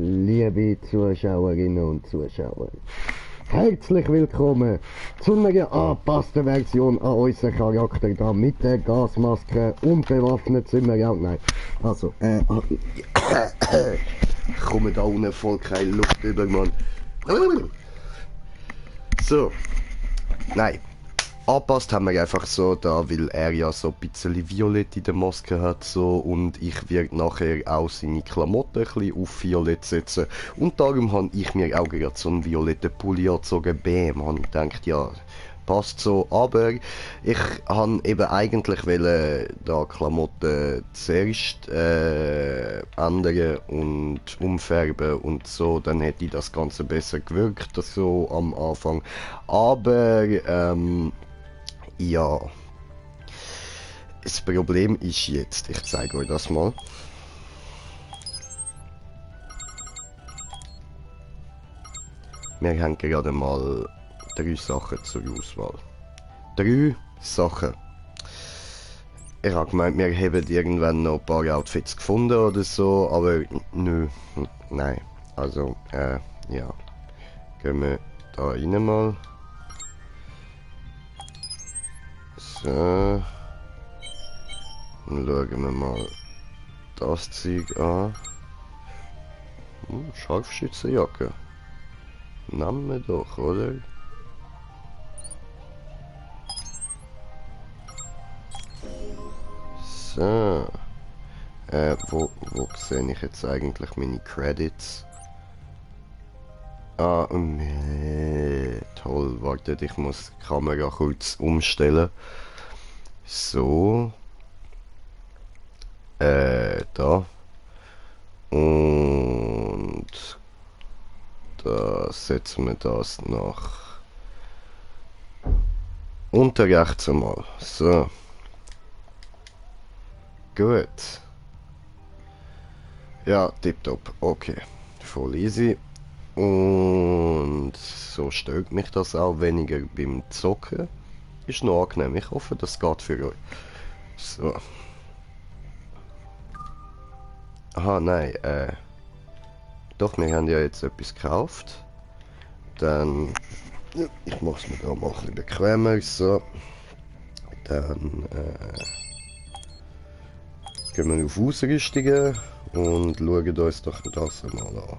liebe Zuschauerinnen und Zuschauer. Herzlich willkommen zu einer angepassten Version an unseren Charakter da mit der Gasmaske. Unbewaffnet sind wir ja. Nein, also, ich komme da unten voll keine Luft über, Mann. So, nein. Angepasst haben wir einfach so da, weil er ja so ein bisschen violett in der Maske hat so, und ich werde nachher auch seine Klamotten ein bisschen auf violett setzen, und darum habe ich mir auch gerade so einen violetten Pulli angezogen. Bäm, habe ich gedacht, ja, passt so, aber ich habe eben eigentlich da Klamotten zuerst ändern und umfärben und so, dann hätte das Ganze besser gewirkt, das so am Anfang, aber ja, das Problem ist jetzt, ich zeige euch das mal. Wir haben gerade mal 3 Sachen zur Auswahl. 3 Sachen. Ich habe gemeint, wir haben irgendwann noch ein paar Outfits gefunden oder so, aber nö, nein. Also, ja. Gehen wir da rein mal. So. Dann schauen wir mal das Zeug an. Scharfschützenjacke. Nehmen wir doch, oder? So. Wo sehe ich jetzt eigentlich meine Credits? Ah, toll, wartet, ich muss die Kamera kurz umstellen. So. Da. Und da setzen wir das nach unten rechts einmal. So. Gut. Ja, tipptopp. Okay. Voll easy. Und so stört mich das auch weniger beim Zocken. Ist noch angenehm. Ich hoffe, das geht für euch. So. Aha, nein, doch, wir haben ja jetzt etwas gekauft. Dann, ja, ich mache es mir da mal ein bisschen bequemer, so. Dann, gehen wir auf Ausrüstungen und schauen uns doch das mal an.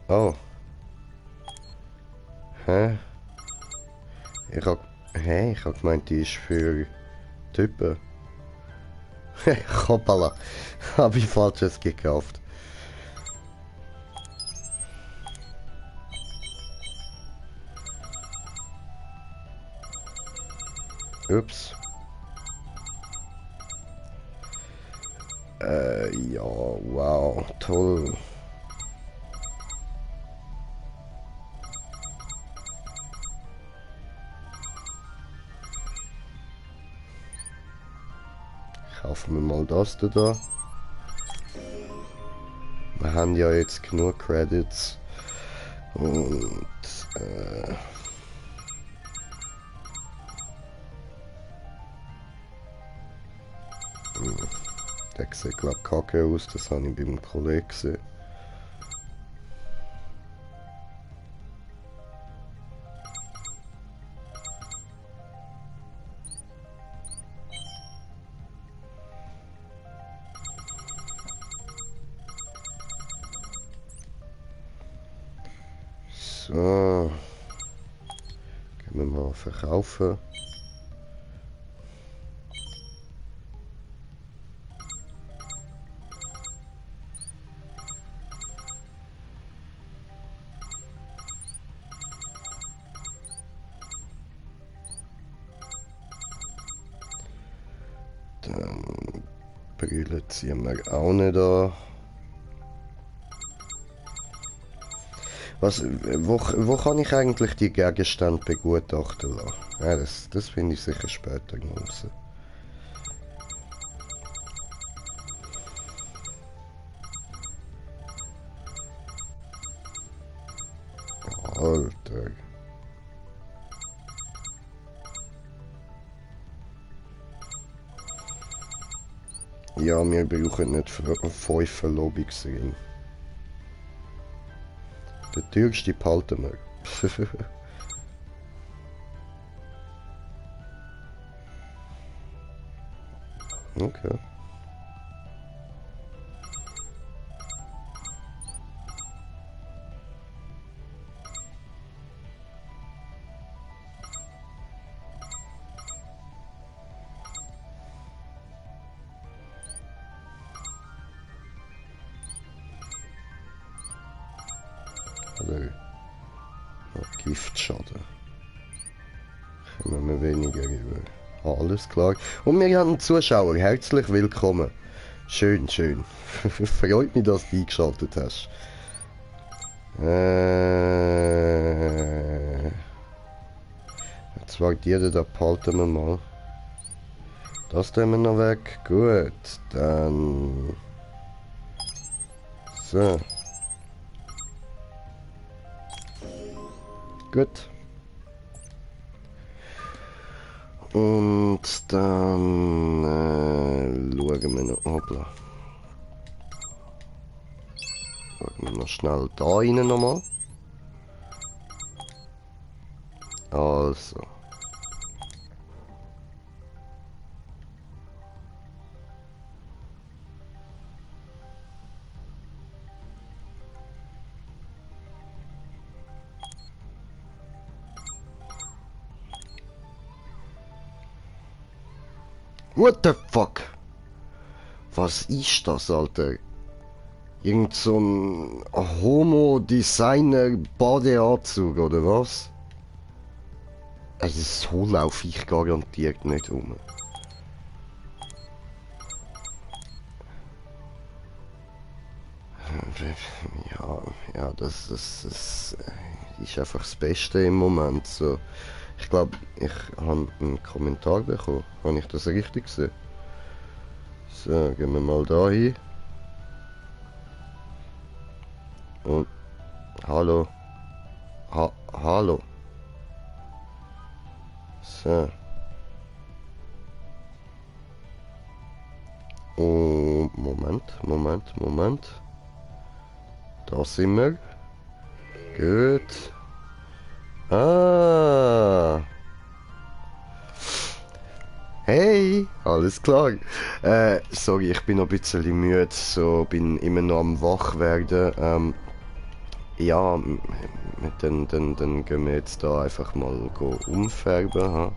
Oh. Hä? Ich hab gemeint, die ist für Typen. Hoppala. Hab ich Falsches gekauft. Ups. Ja, wow, toll. Kaufen wir mal das da. Wir haben ja jetzt genug Credits. Und der sieht glaube ich kacke aus, das habe ich beim Kollegen gesehen. So. Gehen wir mal verkaufen. Dann Brille ziehen wir auch nicht an. Wo kann ich eigentlich die Gegenstände begutachten lassen? Ja, das finde ich sicher später noch raus. Alter. Ja, wir brauchen nicht 5 Verlobungsringe. Der teuerste behalten wir. Okay. Oder Giftschaden. Kommen wir weniger über. Alles klar. Und wir haben Zuschauer. Herzlich willkommen. Schön, schön. Freut mich, dass du eingeschaltet hast. Jetzt wagt jeder, da behalten wir mal. Das tun wir noch weg. Gut, dann... So. Gut. Und dann schauen wir noch. Hoppla. Schauen wir noch schnell da rein nochmal. Also. What the fuck? Was ist das, Alter? Irgend so ein Homo-Designer-Badeanzug, oder was? Also so laufe ich garantiert nicht um. Ja, das ist einfach das Beste im Moment. So. Ich glaube, ich habe einen Kommentar bekommen. Habe ich das richtig gesehen? So, gehen wir mal da hin. Und hallo. Hallo. So. Und Moment. Da sind wir. Gut. Ah. Hey, alles klar. Sorry, ich bin noch ein bisschen müde, so bin immer noch am wach werden. Ja, dann gehen wir jetzt da einfach mal umfärben. Ha?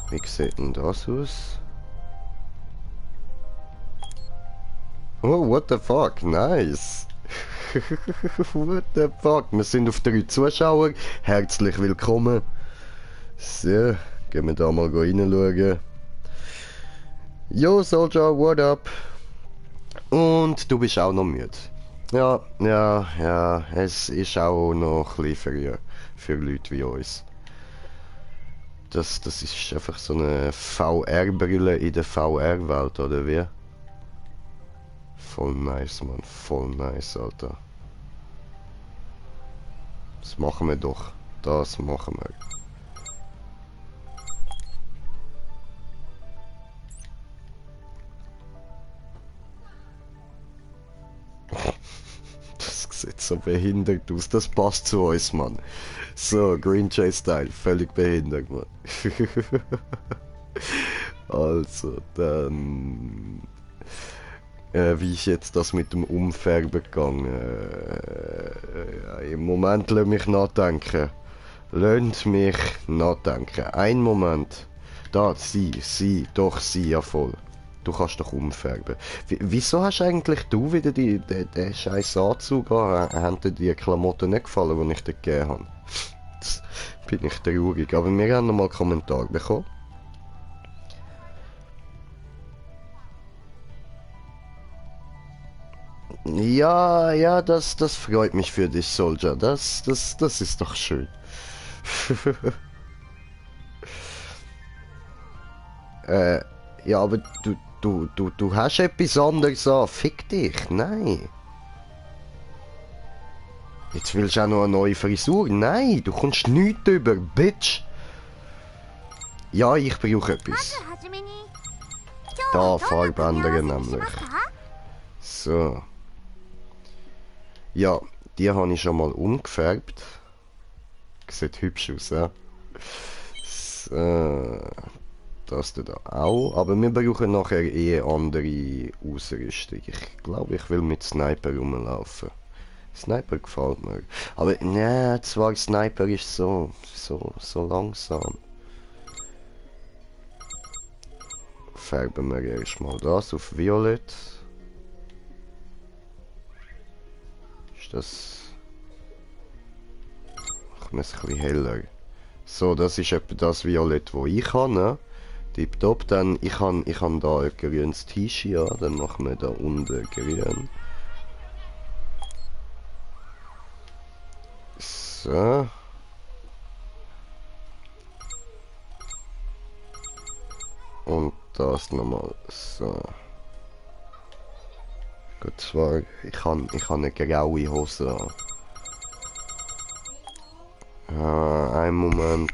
Wie sieht denn das aus? Oh, what the fuck, nice. What the fuck, wir sind auf 3 Zuschauer. Herzlich willkommen. So, gehen wir da mal reinschauen. Yo, Soldier, what up? Und du bist auch noch müde. Ja, es ist auch noch ein bisschen für Leute wie uns. Das ist einfach so eine VR-Brille in der VR-Welt, oder wie? Voll nice, Mann. Voll nice, Alter. Das machen wir doch. Das machen wir. Das sieht so behindert aus. Das passt zu uns, Mann. So, Green Jay Style. Völlig behindert, Mann. Also, dann... wie ist jetzt das mit dem Umfärben gegangen? Im Moment lass mich nachdenken. Lasst mich nachdenken. Ein Moment. Da, sie, ja voll. Du kannst doch umfärben. Wieso hast eigentlich du wieder den scheiß Anzug an? Haben dir die Klamotten nicht gefallen, die ich dir gegeben habe? Jetzt bin ich traurig. Aber wir haben noch mal Kommentar bekommen. Ja, das freut mich für dich, Soldier. Das ist doch schön. Ja, aber du hast etwas anderes an. Fick dich. Nein. Jetzt willst du auch noch eine neue Frisur? Nein, du kommst nichts über, Bitch. Ja, ich brauche etwas. Da, Farbe ändern nämlich. So. Ja, die habe ich schon mal umgefärbt. Sieht hübsch aus, ja. So. Das da auch. Aber wir brauchen nachher eh andere Ausrüstung. Ich glaube, ich will mit Sniper rumlaufen. Sniper gefällt mir. Aber ne, zwar Sniper ist so langsam. Färben wir erstmal das auf Violett. Ist das... Machen wir es ein bisschen heller. So, das ist etwa das Violett, das ich habe. Ne? Tipptopp, dann ich han da ein grünes T-Shirt, ja, dann machen wir da unten grün. So. Und das nochmal so. Gut, zwar, ich han eine graue Hose an. Einen Moment.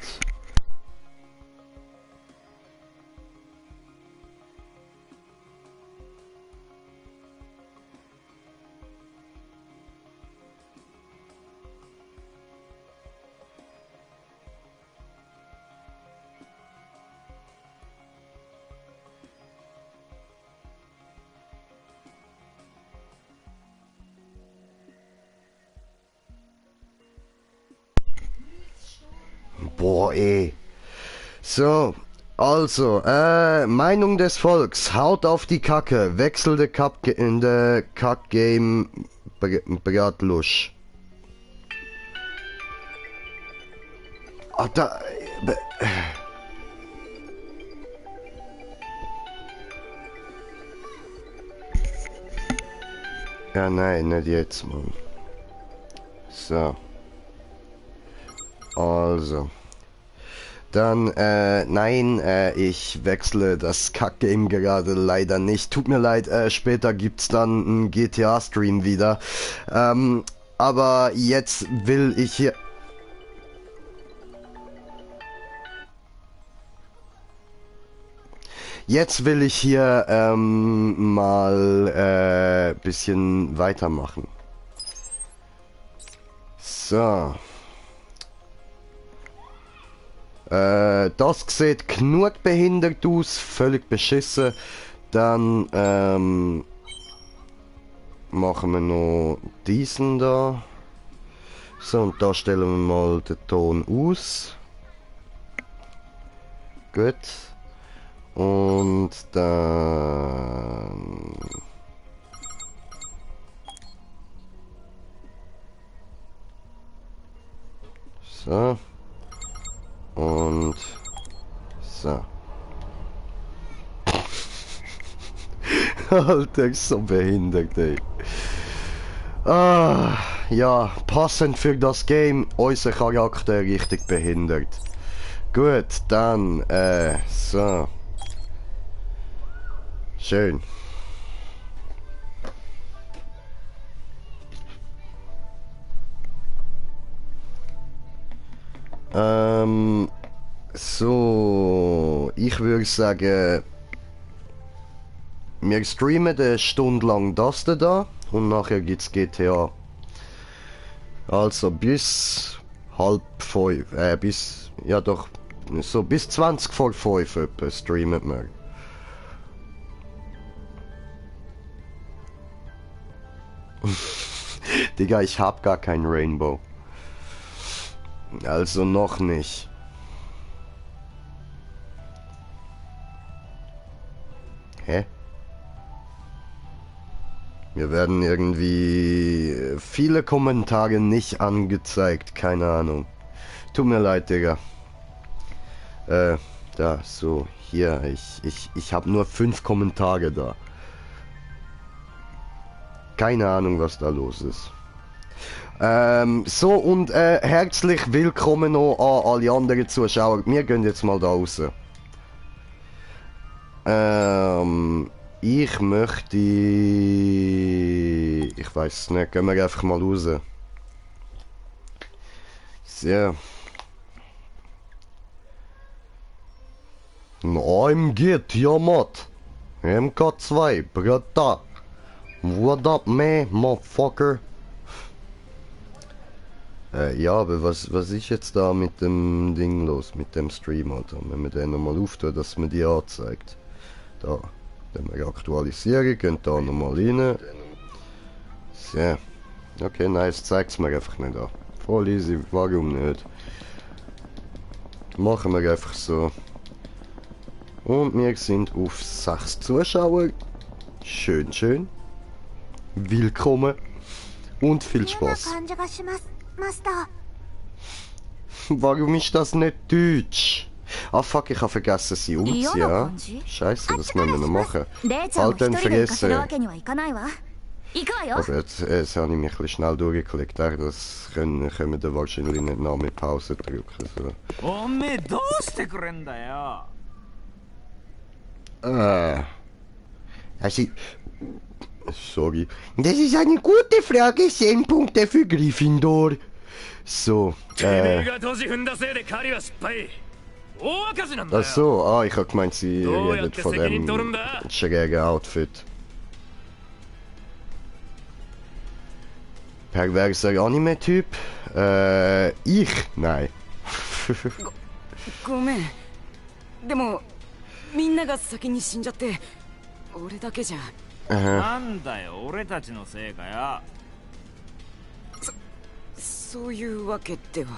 Boah, ey. So, also, Meinung des Volks. Haut auf die Kacke. Wechselnde in der Kack-Game Bratlusch. Ah, da... Ja, nein, nicht jetzt, Mann. So. Also. Dann, nein, ich wechsle das Kack-Game gerade leider nicht. Tut mir leid, später gibt's dann einen GTA-Stream wieder. Aber jetzt will ich hier... Jetzt will ich hier, mal, bisschen weitermachen. So. Das sieht genug behindert aus, völlig beschissen. Dann machen wir noch diesen da. So, und da stellen wir mal den Ton aus. Gut. Und dann... So. Und so. Alter, ist so behindert, ey. Ah, ja, passend für das Game, unser Charakter richtig behindert. Gut, dann, so. Schön. So, ich würde sagen, wir streamen eine Stunde lang das da und nachher gibt's GTA. Also bis halb 5, bis, ja doch, so bis 20 vor 5 etwa streamen wir. Digga, ich hab gar kein Rainbow. Also noch nicht. Hä? Mir werden irgendwie viele Kommentare nicht angezeigt, keine Ahnung. Tut mir leid, Digga. Da, so, hier, ich habe nur 5 Kommentare da. Keine Ahnung, was da los ist. So, und herzlich willkommen noch an alle anderen Zuschauer. Wir gehen jetzt mal da raus. Ich möchte... Ich weiß es nicht, gehen wir einfach mal raus. So. Ein AMG Tiamat. MK2, Brata. What up, man, motherfucker? Ja, aber was ist jetzt da mit dem Ding los, mit dem Stream, Alter? Wenn wir den nochmal auftun, dass man die anzeigt. Da, dann wir aktualisieren, gehen da nochmal rein. So. Okay, nice, zeigt es mir einfach nicht an. Voll easy, warum nicht? Machen wir einfach so. Und wir sind auf 6 Zuschauer. Schön, schön. Willkommen. Und viel Spaß. Warum ist das nicht Deutsch? Ah fuck, ich habe vergessen sie umzuziehen. Scheiße, das müssen wir noch machen. Halt dann vergessen. Aber jetzt habe ich mich ein bisschen schnell durchgeklickt. Das können wir dann wahrscheinlich nicht nach mit Pause drücken. So. Also, sorry. Das ist eine gute Frage. 10 Punkte für Gryffindor. So, ach so, ah, ich habe gemeint, sie redet von dem schrägen Outfit. Perverser Anime-Typ? Ich? Nein. ごめん。でもみんなが先に死んじゃって俺だけじゃ。なんだよ、俺たちのせいかよ。そういうわけでは。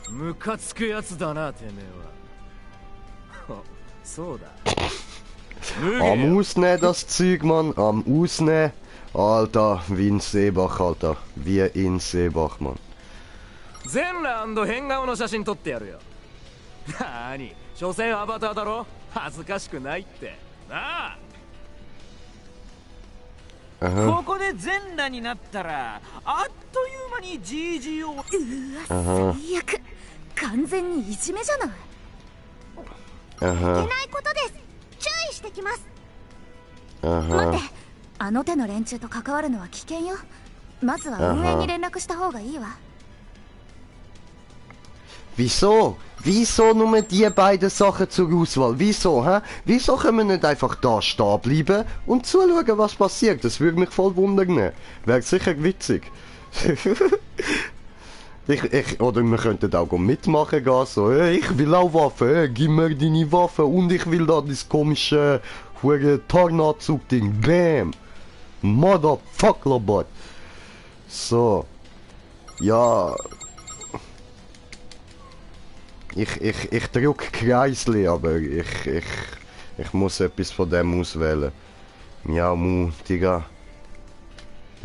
ムカつくやつだな、てめえは。そうだ。Am Ausnehmen das Zeug, Mann. Am Ausnehmen. Alter, wie in Seebach, Alter. Wie in Seebach, Mann. 全ラウンド変顔の写真撮ってやるよ。なに、所詮アバターだろ。恥ずかしくないってなあ。ここで全裸になったらあっという間に GG を。うわ、最悪。完全にいじめじゃない。いけないことです。注意してきます。待って、あの手の連中と関わるのは危険よ。まずは運営に連絡した方がいいわ。Wieso? Wieso nur die beiden Sachen zur Auswahl? Wieso, hä? Wieso können wir nicht einfach da stehen bleiben und zuschauen, was passiert? Das würde mich voll wundern. Wäre sicher witzig. Oder wir könnten auch mitmachen gehen, so, ich will auch Waffen, gib mir deine Waffe und ich will da das komische Tarnanzug-Ding. Bam! Motherfucker, bot. So. Ja. Ich drücke Kreisli, aber ich muss etwas von dem auswählen. Miau Mu, Digga.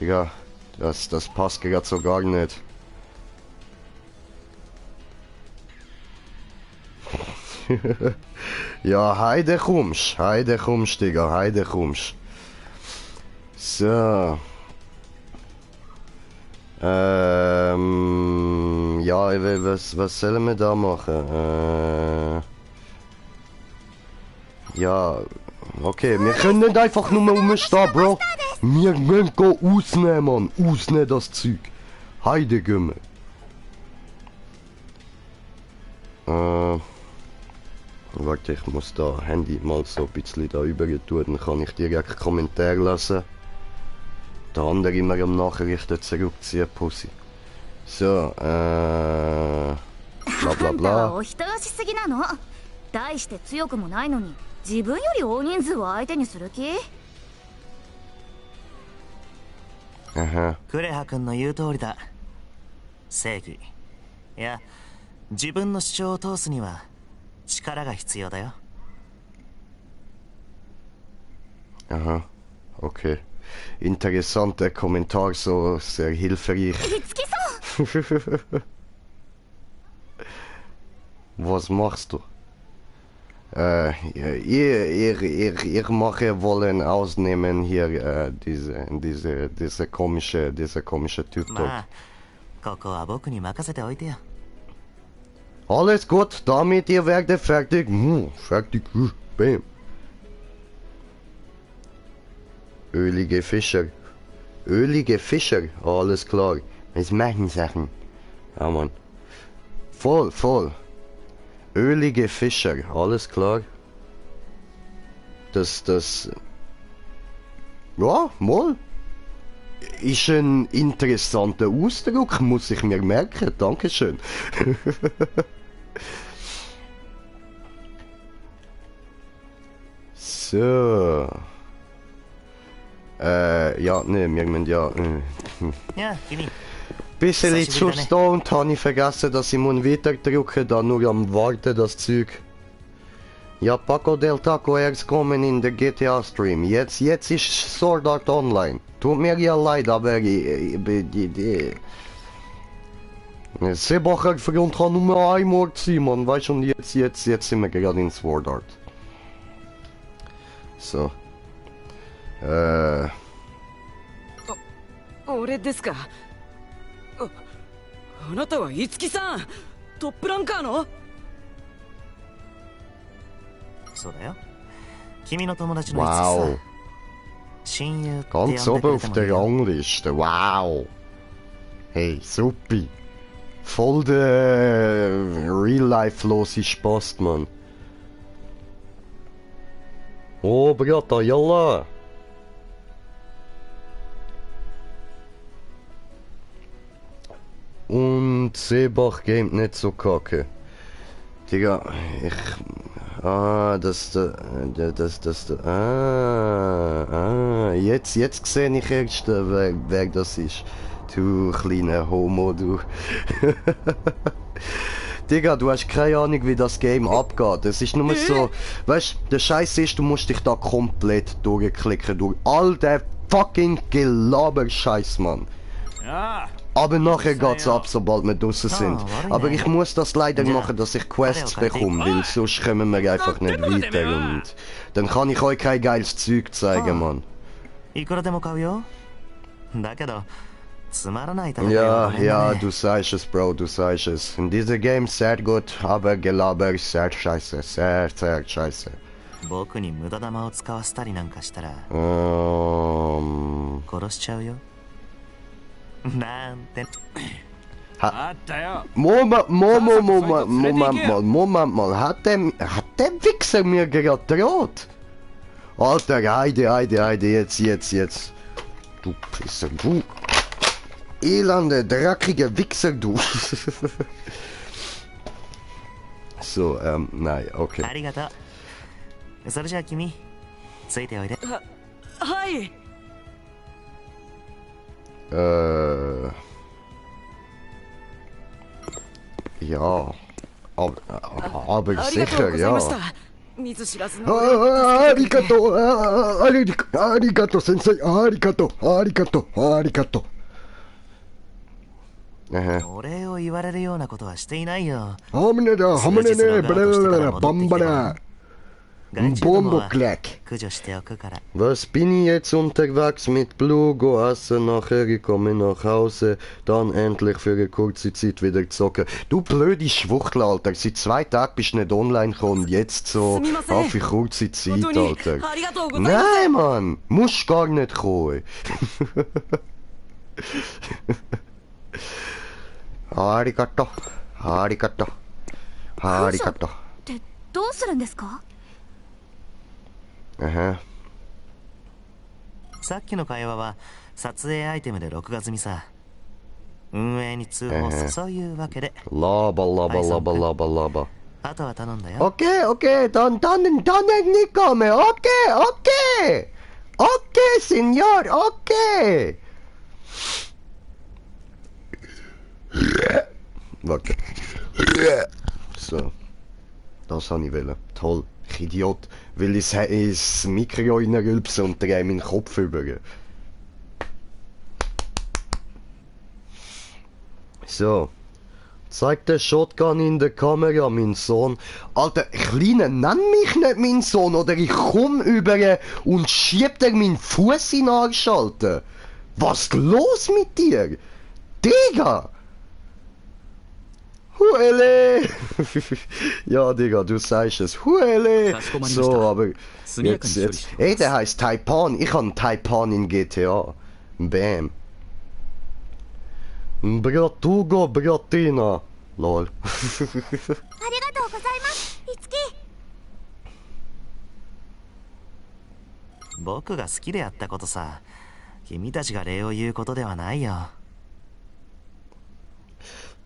Digga, das passt gerade so gar nicht. Ja, heide kommst, Digga, heide kommst. So. Ja, was sollen wir da machen? Ja, okay, wir können nicht einfach nur rumstehen, Bro. Wir müssen ausnehmen, Mann. Ausnehmen das Zeug. Heide gehen wir. Warte, ich muss da Handy mal so ein bisschen da rüber tun, dann kann ich direkt Kommentare lesen. Der andere immer am Nachrichten zurückziehen, Pussy. So, bla bla bla. お人よしすぎなの。大して強くもないのに自分より大人数を相手にする気？クレハ君の言う通りだ。正義。いや、自分の主張を通すには力が必要だよ。Aha, okay. Interessanter Kommentar, so sehr hilfreich. Was machst du? Ihr mache wollen ausnehmen hier diese komische Typ dort. Alles gut, damit ihr werdet fertig. Fertig. Bam. Ölige Fischer. Ölige Fischer. Alles klar. Was machen Sachen? Ja, Mann. Voll. Ölige Fischer, alles klar. Das... Ja, mal. Ist ein interessanter Ausdruck, muss ich mir merken. Dankeschön. So. Ja, ne, wir müssen ja... Ja, Kimi. Bisschen zu stoned, habe ich vergessen, dass ich weiter drücken muss, da nur am Warten das Zeug. Ja, Paco del Taco erst kommen in der GTA Stream. Jetzt ist Sword Art Online. Tut mir ja leid, aber Sebacher Front kann nur einmal sein, man. Weißt du, und jetzt sind wir gerade in Sword Art. So. 俺ですか。あなたは五木さん、トップランカーの？そうだよ。君の友達の五木さん。親友って呼んで Ganz oben auf der Rangliste. Wow. Hey, super. Voll der real-life-lose Spaß, Mann. Oh, Brata, yalla. Und Seebach gamet nicht so kacke. Digga, jetzt sehe ich erst, wer das ist. Du kleiner Homo, du. Digga, du hast keine Ahnung, wie das Game abgeht. Es ist nur so, weißt du, der Scheiß ist, du musst dich da komplett durchklicken, durch all der fucking Gelaber-Scheiß, Mann. Ja. Aber nachher geht's ab, sobald wir draussen sind. Aber ich muss das leider machen, dass ich Quests bekomme, weil sonst kommen wir einfach nicht weiter und dann kann ich euch kein geiles Zeug zeigen, Mann. Ja, du sagst es, Bro, du sagst es. In diesem Game sehr gut, aber Gelaber sehr scheiße, sehr scheiße. Moment mal, hat der Wichser mir gerade droht? Alter, Heide, jetzt. Du Pisser, du. Elende, dreckige Wichser, du. So, nein, okay. それじゃあ君、ついておいで。はい。Ja, aber sicher, ja. Arigato, Sensei, arigato. お礼を言われるようなことはしていないよ。バンバラ。Bombokleck. Was bin ich jetzt unterwegs mit Blue, go essen, nachher gekommen nach Hause, dann endlich für eine kurze Zeit wieder zocken. Du blöde Schwuchtel, Alter, seit 2 Tagen bist du nicht online gekommen, jetzt so auf eine kurze Zeit, Alter. Nein, Mann, musst gar nicht kommen. Arigato. どうするんですか？さっきの会話は撮影アイテムで録画済みさ。運営に通報する、そういうわけで。ラバ。あとは頼んだよ。Okay, dann nicht kommen. Okay, Senor, okay. Warte. So. Das habe ich wollen. Toll. Ich Idiot. Will ich ins Mikro reinrülpsen und drehe meinen Kopf über. So. Zeig den Shotgun in der Kamera, mein Sohn. Alter, Kleine, nenn mich nicht mein Sohn, oder ich komm über und schieb dir meinen Fuß in den Arsch, Alter. Was ist los mit dir? Digga! Huele! Ja, Digga, du sagst es. Huele! So, aber jetzt. Ey, der heißt Taipan. Ich habe Taipan in GTA. Bam. Bratugo, Bratina. Lol. ありがとうございます。僕が好きでやったことさ。君たちが礼を言うことではないよ。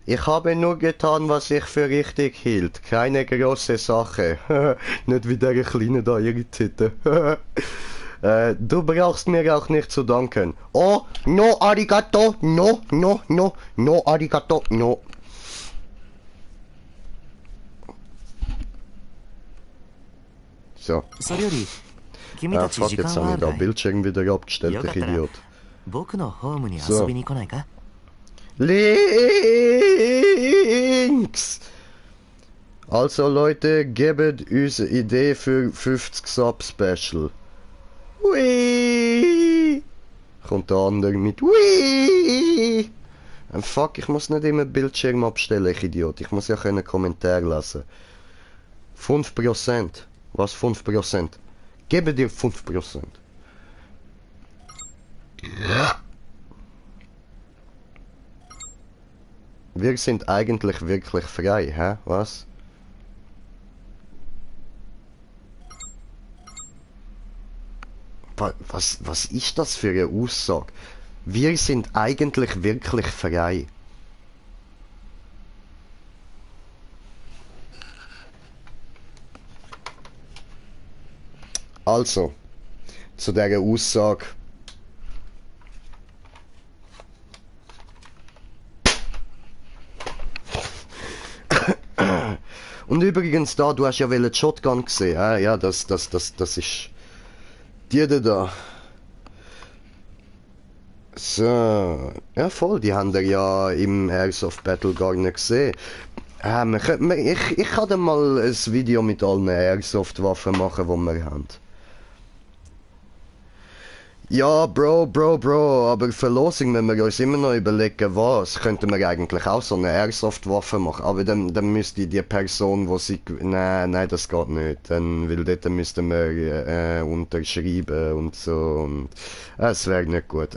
Ich habe nur getan, was ich für richtig hielt. Keine große Sache. Nicht wie der Kleine da ihre Titel. Du brauchst mir auch nicht zu danken. Oh, no arigato, no, no, no, no arigato, no. So. Fuck, jetzt habe ich da Bildschirm wieder abgestellt, ich Idiot. So. Links! Also Leute, gebt uns eine Idee für 50 Sub Special. Hui! Kommt der andere mit Hui! Fuck, ich muss nicht immer Bildschirm abstellen, ich Idiot. Ich muss ja einen Kommentar lesen. 5%. Was 5%? Gebe dir 5%. Wir sind eigentlich wirklich frei, hä? Was? Was ist das für eine Aussage? Wir sind eigentlich wirklich frei. Also, zu dieser Aussage. Und übrigens da, du hast ja die Shotgun gesehen, ja, das ist die da. So, ja voll, die haben wir ja im Airsoft Battle gar nicht gesehen. Ich kann dann mal ein Video mit allen Airsoft-Waffen machen, die wir haben. Ja, Bro, aber Verlosung, wenn wir uns immer noch überlegen, was, könnten wir eigentlich auch so eine Airsoft-Waffe machen. Aber dann müsste die Person, wo sie... Nein, das geht nicht. Weil dort müssten wir unterschreiben und so. Und es wäre nicht gut.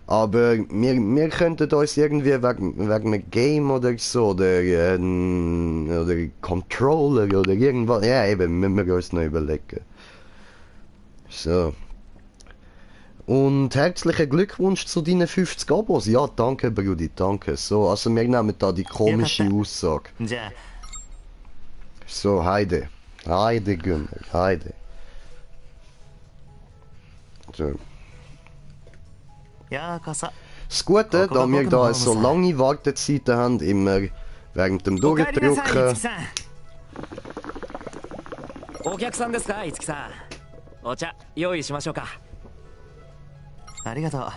Aber wir könnten uns irgendwie wegen einem Game oder so, oder Controller oder irgendwas... Ja, eben, müssen wir uns noch überlegen. So. Und herzlichen Glückwunsch zu deinen 50 Abos. Ja, danke, Brudi, danke. So, also wir nehmen da die komische Aussage. So, Heide. Heide, Günner, Heide. So. Das Gute, da wir da so lange Wartezeiten haben, immer während dem Durchdrücken. お客さんですか、いつきさん。お茶用意しましょうか。ありがとう。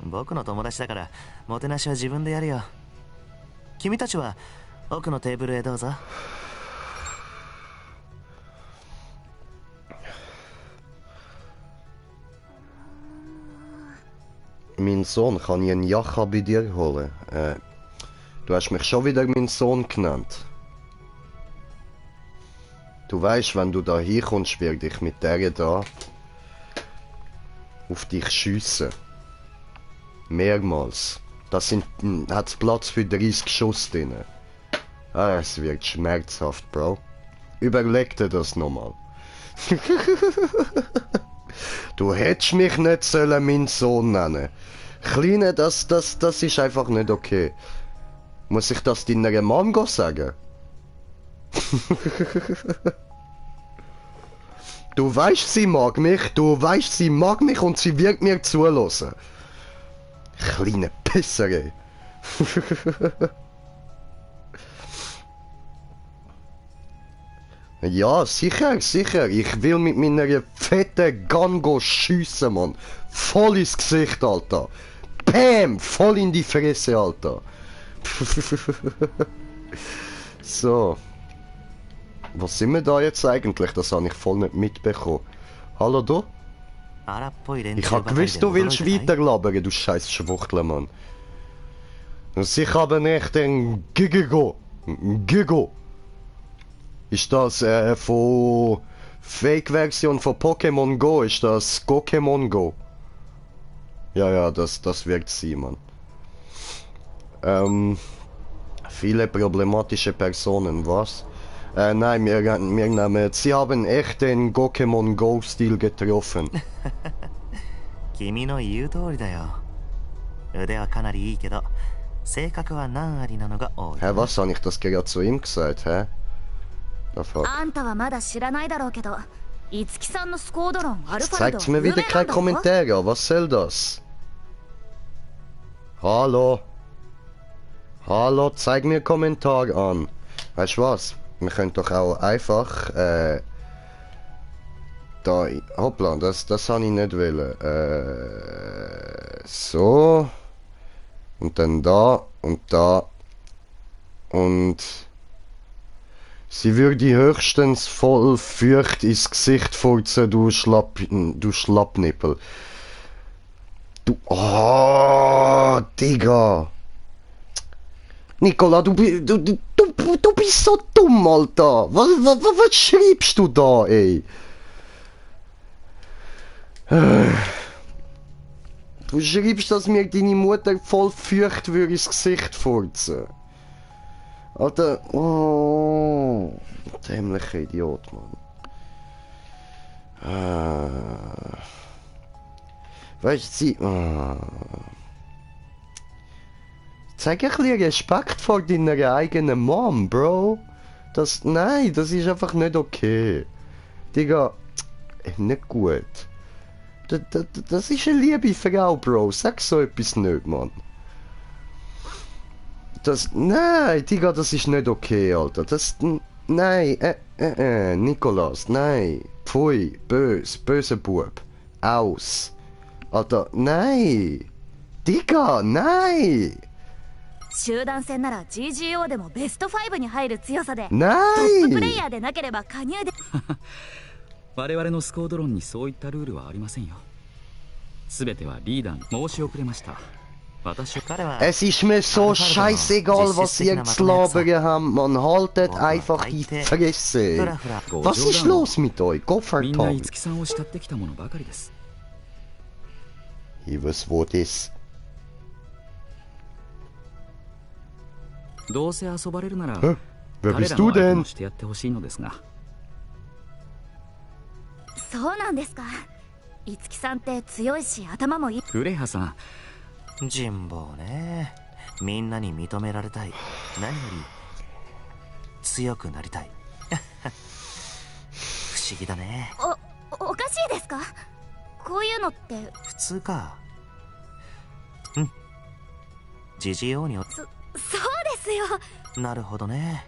僕の友達だからもてなしは自分でやるよ。君たちは奥のテーブルへどうぞ。Mein Sohn, kann ich einen Jacha bei dir holen? Du hast mich schon wieder mein Sohn genannt. Du weißt, wenn du da hinkommst, werde ich mit der da auf dich schiessen. Mehrmals. Das hat Platz für 30 Schuss drin. Es wird schmerzhaft, Bro. Überleg dir das nochmal. Du hättest mich nicht sollen meinen Sohn nennen. Kleine, das ist einfach nicht okay. Muss ich das deiner Mom sagen? Du weißt, sie mag mich, und sie wird mir zulassen. Kleine Pisser, ey. Ja, sicher. Ich will mit meiner fetten Gun schiessen, Mann. Voll ins Gesicht, Alter. Bam! Voll in die Fresse, Alter. So. Was sind wir da jetzt eigentlich? Das habe ich voll nicht mitbekommen. Hallo, du? Ich hab gewusst, du willst weiterlabern, du scheiß Schwuchtel, Mann. Ich habe nicht den Gigo. Ist das von Fake-Version von Pokémon Go? Ist das Pokémon Go? Ja, das wird sein, Mann. Viele problematische Personen, was? Nein, wir nehmen... Sie haben echt den Pokémon Go-Stil getroffen. 君の言う通りだよ。腕はかなりいいけど、性格は何ありなのが多い。Hä, was habe ich das gerade zu ihm gesagt, hä? The fuck? あんたはまだ知らないだろうけど、いつきさんのスコードロンアルファルド Zeigt mir wieder keine Kommentare, was soll das? Hallo? Hallo, zeig mir Kommentar an. Weißt du was? Wir können doch auch einfach, da, hoppla, das habe ich nicht wollen. So. Und dann da und da. Und sie würde höchstens voll Furcht ins Gesicht furzen, du Schlappnippel. Du, oh, Digga. Nicola, du bist so dumm, Alter. Was schreibst du da, ey? Du schreibst, dass mir deine Mutter voll Furcht würde ins Gesicht furzen. Alter, oh, dämlicher Idiot, Mann. Weißt du, sie... Zeig ein bisschen Respekt vor deiner eigenen Mom, Bro. Nein, das ist einfach nicht okay. Digga, nicht gut. Das ist eine liebe Frau, Bro. Sag so etwas nicht, Mann. Nein, Digga, das ist nicht okay, Alter. Nein, Nikolas, nein. Pfui, böser Bub. Aus. Alter, nein. Digga, nein. 集団戦なら GGO でもベスト5に入る強さでトないッププレイヤーでなければ加入で我々のスコードロンにそういったルールはありませんよ。すべてはリーダーに申し遅れました。私彼は Es ist mir so scheißegal, was ihr zu labern habt. Man haltet einfach die Fresse. Was ist los mit euch? Go for みんな Tom. 五木さんを慕ってきたものばかりです。 Ich weiß, wo das. どうせ遊ばれるなら Wer 彼 bist ら du の相手 denn? もしてやってほしいのですが。そうなんですか。いつきさんって強いし頭もいい。クレハさん、人望ね。みんなに認められたい。何より強くなりたい。不思議だね。おかしいですか。こういうのって普通か。うん。GGO にそうですよ。なるほどね。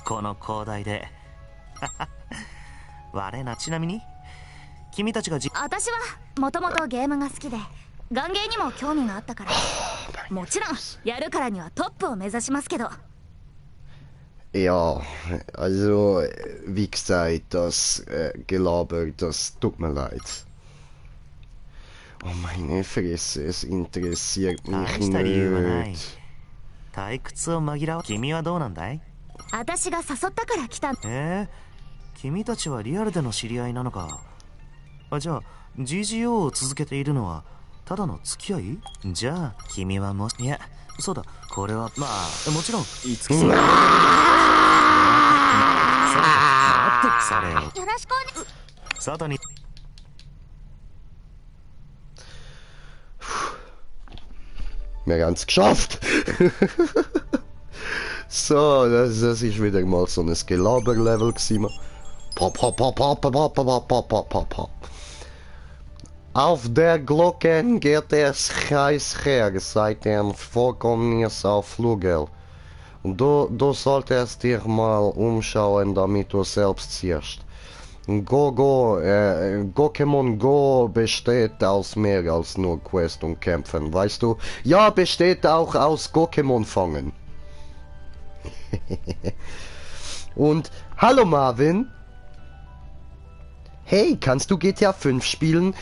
この広大で。我な。ちなみに君たちが私はもともとゲームが好きで玩ゲーにも興味があったからもちろんやるからにはトップを目指しますけど。 Ja, also, wie gesagt, das Gelaber, das tut mir leid. Oh meine Fresse, es interessiert mich nicht. 退屈を紛らわ君はどうなんだい。私が誘ったから来た。君たちはリアルでの知り合いなのか。じゃあ GGO を続けているのはただの付き合い。じゃあ君はもいやそうだこれはまあもちろん五木さん。それをよろしくお願い。外に Wir haben es geschafft! So, das ist wieder mal so ein Gelaber-Level gewesen. Auf der Glocken geht es heiß her, seit dem Vorkommnis auf Flügel. Und du solltest dich mal umschauen, damit du selbst siehst. Pokémon Go besteht aus mehr als nur Quest und Kämpfen, weißt du? Ja, besteht auch aus Pokémon fangen. Und, hallo Marvin. Hey, kannst du GTA 5 spielen?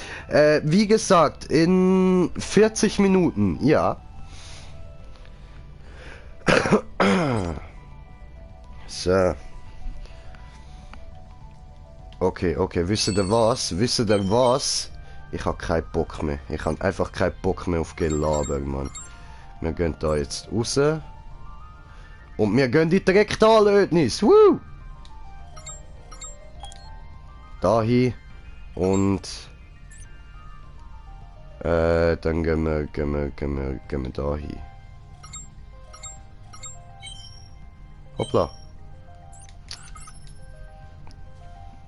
Wie gesagt, in 40 Minuten, ja. So. Okay, wisst ihr was? Ich habe keinen Bock mehr. Ich habe einfach keinen Bock mehr auf Gelaber, Mann. Wir gehen da jetzt raus. Und wir gehen in die Direktanlötnis. Woo! da hin. Und dann gehen wir da hin. Hoppla.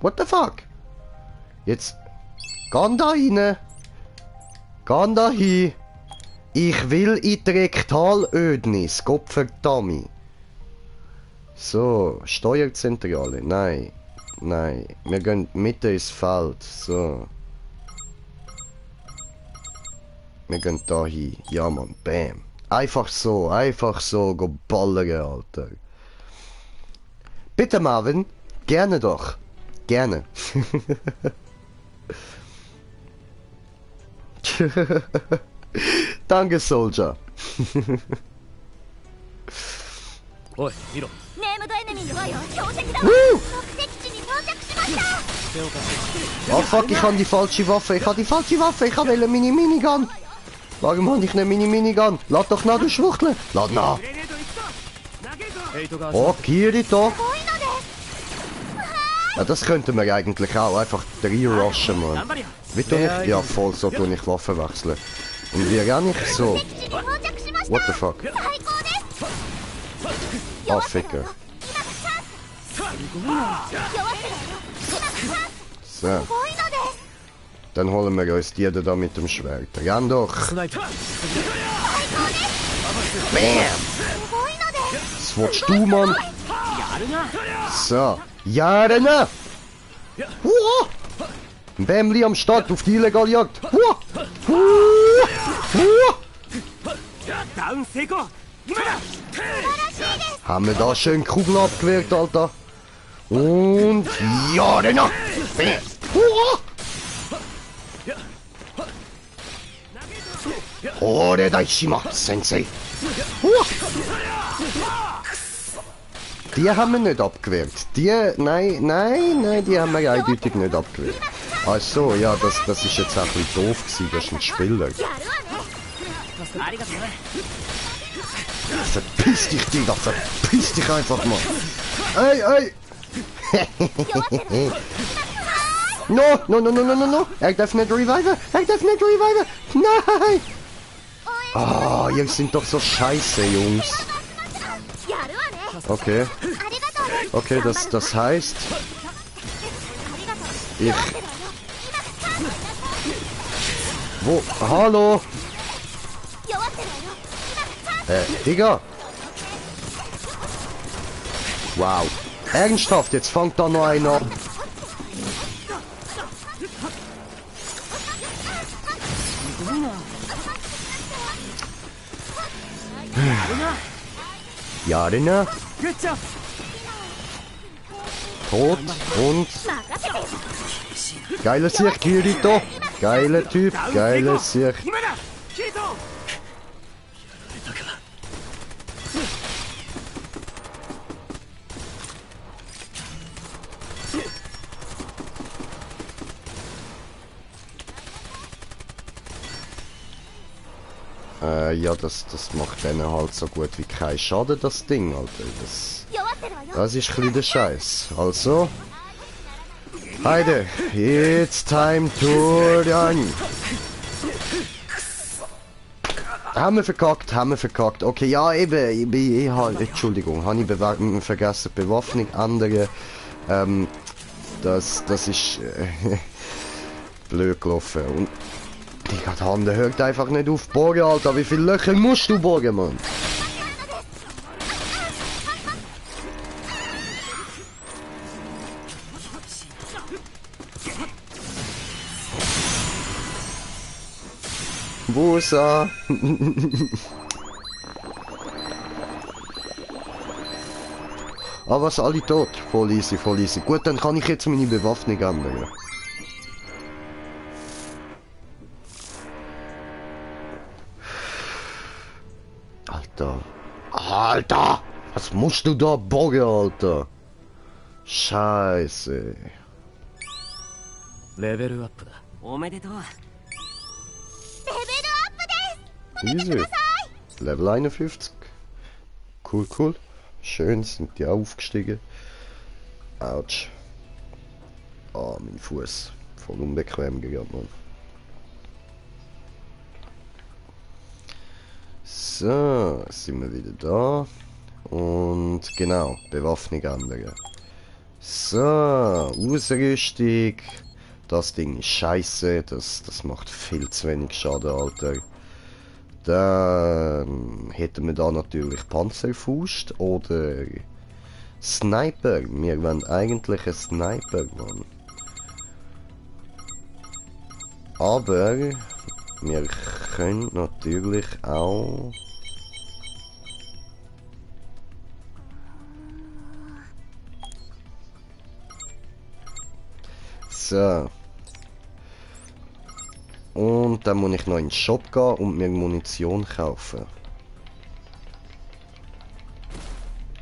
What the fuck? Jetzt. Geh da rein. Geh da hin. Ich will in die Rektalödnis. Gottverdammt. So, Steuerzentrale. Nein. Nein. Wir gehen mitten ins Feld. So. Wir gehen da hin. Ja, Mann. Bam. Einfach so go ballern, Alter. Bitte, Marvin. Gerne doch. Gerne. Danke, Soldier. おい見ろ。ネームドエネミーのワイは標的だわ。目的地に到着しました。 Oh fuck, ich habe die falsche Waffe. Ich wollte meine Minigun. Warum habe ich nicht meine Minigun? Lad doch nach, du Schwuchtel. Lad nach. Oh, Kirito. Ja, das könnten wir eigentlich auch einfach reinrushen, Mann. Wie tue ich? Ja, voll, so tue ich Waffen wechseln. Und wie renne ich so? What the fuck? Oh, Ficker. So. Dann holen wir uns die da mit dem Schwert. Renn doch! Bam! Was willst du, Mann? So. Jarena! Ein Bämli am Start auf die illegale Jagd. Haben wir da schön Kugel abgewehrt, Alter. Und Jarena! Ore Daishima, Sensei. Die haben wir nicht abgewehrt. Die, nein, die haben wir eindeutig nicht abgewehrt. Ach so, ja, das ist jetzt auch ein bisschen doof gewesen, das ist ein Spieler. Verpiss dich, Digga, verpiss dich einfach mal. Ey! No! Er darf nicht reviven! Nein! Ah, ihr sind doch so scheiße, Jungs. Okay. Okay, das heißt... Ich... Wo? Hallo? Digga! Wow. Ernsthaft, jetzt fängt da noch einer an. Jarena. Tot und... Geiler Sieg, Kirito. Geiler Typ, geiler Sieg. Ja, das macht denen halt so gut wie kein Schaden, das Ding, Alter. Das ist ein bisschen der Scheiß. Also... Heide, it's time to run. Haben wir verkackt. Okay, ja, eben, Entschuldigung, habe ich vergessen, Bewaffnung andere. Das ist blöd gelaufen. Und die Hand hört einfach nicht auf bohren, Alter. Wie viele Löcher musst du bohren, Mann? Busa! Ah, was, alle tot? Voll easy. Gut, dann kann ich jetzt meine Bewaffnung ändern. Alter! Was musst du da bogen, Alter? Scheiße. Level up. Easy. Level 51. Cool. Schön sind die aufgestiegen. Autsch. Ah, mein Fuß. Voll unbequem gerade, Mann. So, sind wir wieder da. Und genau, Bewaffnung ändern. So, Ausrüstung. Das Ding ist scheiße, das macht viel zu wenig Schaden, Alter. Dann hätten wir da natürlich Panzerfaust oder Sniper. Wir wollen eigentlich einen Sniper, Mann. Aber wir können natürlich auch... So. Und dann muss ich noch in den Shop gehen und mir Munition kaufen.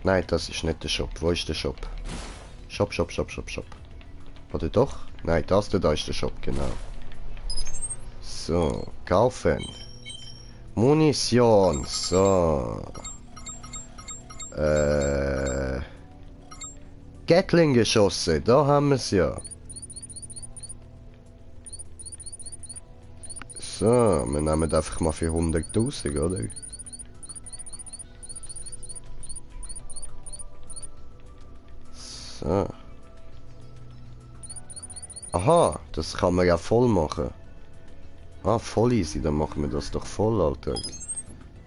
Nein, das ist nicht der Shop. Wo ist der Shop? Shop. Oder doch? Nein, das da ist der Shop, genau. So, kaufen. Munition, so. Gatling-Geschosse, da haben wir es ja. So, wir nehmen einfach mal für 100.000, oder? So. Aha, das kann man ja voll machen. Ah, voll easy, dann machen wir das doch voll, Alter.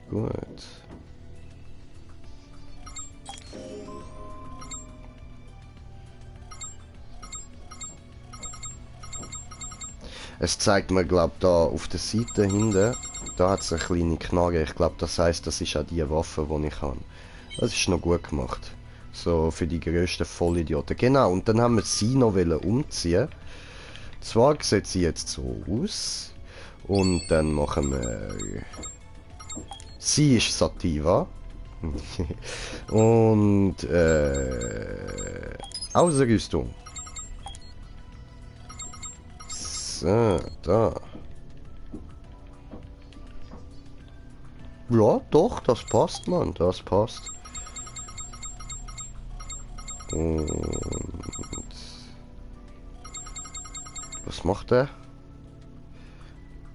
Gut. Es zeigt mir, glaube da auf der Seite hinten, da hat es eine kleine Knarre. Ich glaube, das heisst, das ist auch die Waffe, die ich habe. Das ist noch gut gemacht. So für die grössten Vollidioten. Genau, und dann haben wir sie noch umziehen. Zwar sieht sie jetzt so aus. Und dann machen wir... Sie ist Sativa. Und Ausrüstung. So, da. Ja, doch, das passt, Mann, das passt. Und... Was macht der?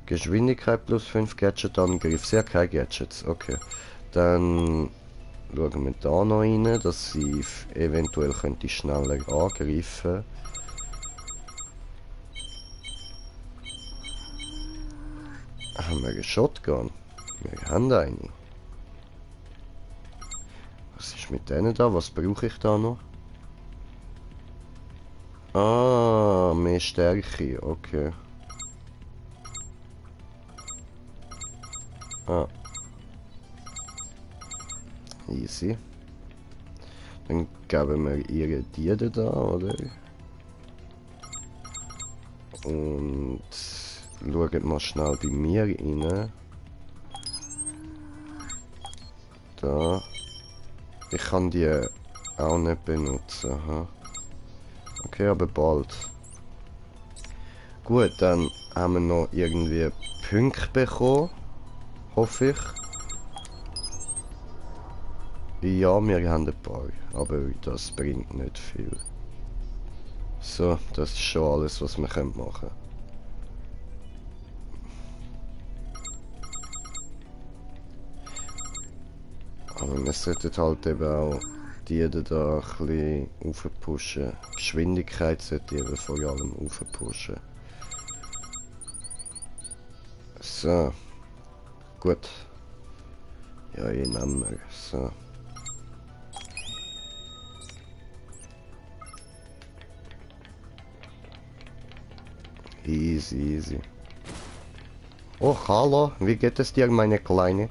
Geschwindigkeit plus 5 Gadget-Angriff. Sehr keine Gadgets, okay. Dann schauen wir da noch rein, dass sie eventuell könnte schneller angreifen. Haben wir eine Shotgun? Wir haben eine. Was ist mit denen da? Was brauche ich da noch? Ah, mehr Stärke, okay. Ah. Easy. Dann geben wir ihre die da, oder? Und schaut mal schnell bei mir rein. Da. Ich kann die auch nicht benutzen. Aha. Okay, aber bald. Gut, dann haben wir noch irgendwie Punkte bekommen. Hoffe ich. Ja, wir haben ein paar, aber das bringt nicht viel. So, das ist schon alles, was wir machen können. Aber wir sollten halt eben auch die da ein bisschen aufpushen. Geschwindigkeit sollte eben vor allem aufpushen. So. Gut. Ja, ich nehme wir. So. Easy, easy. Oh, hallo. Wie geht es dir, meine Kleine?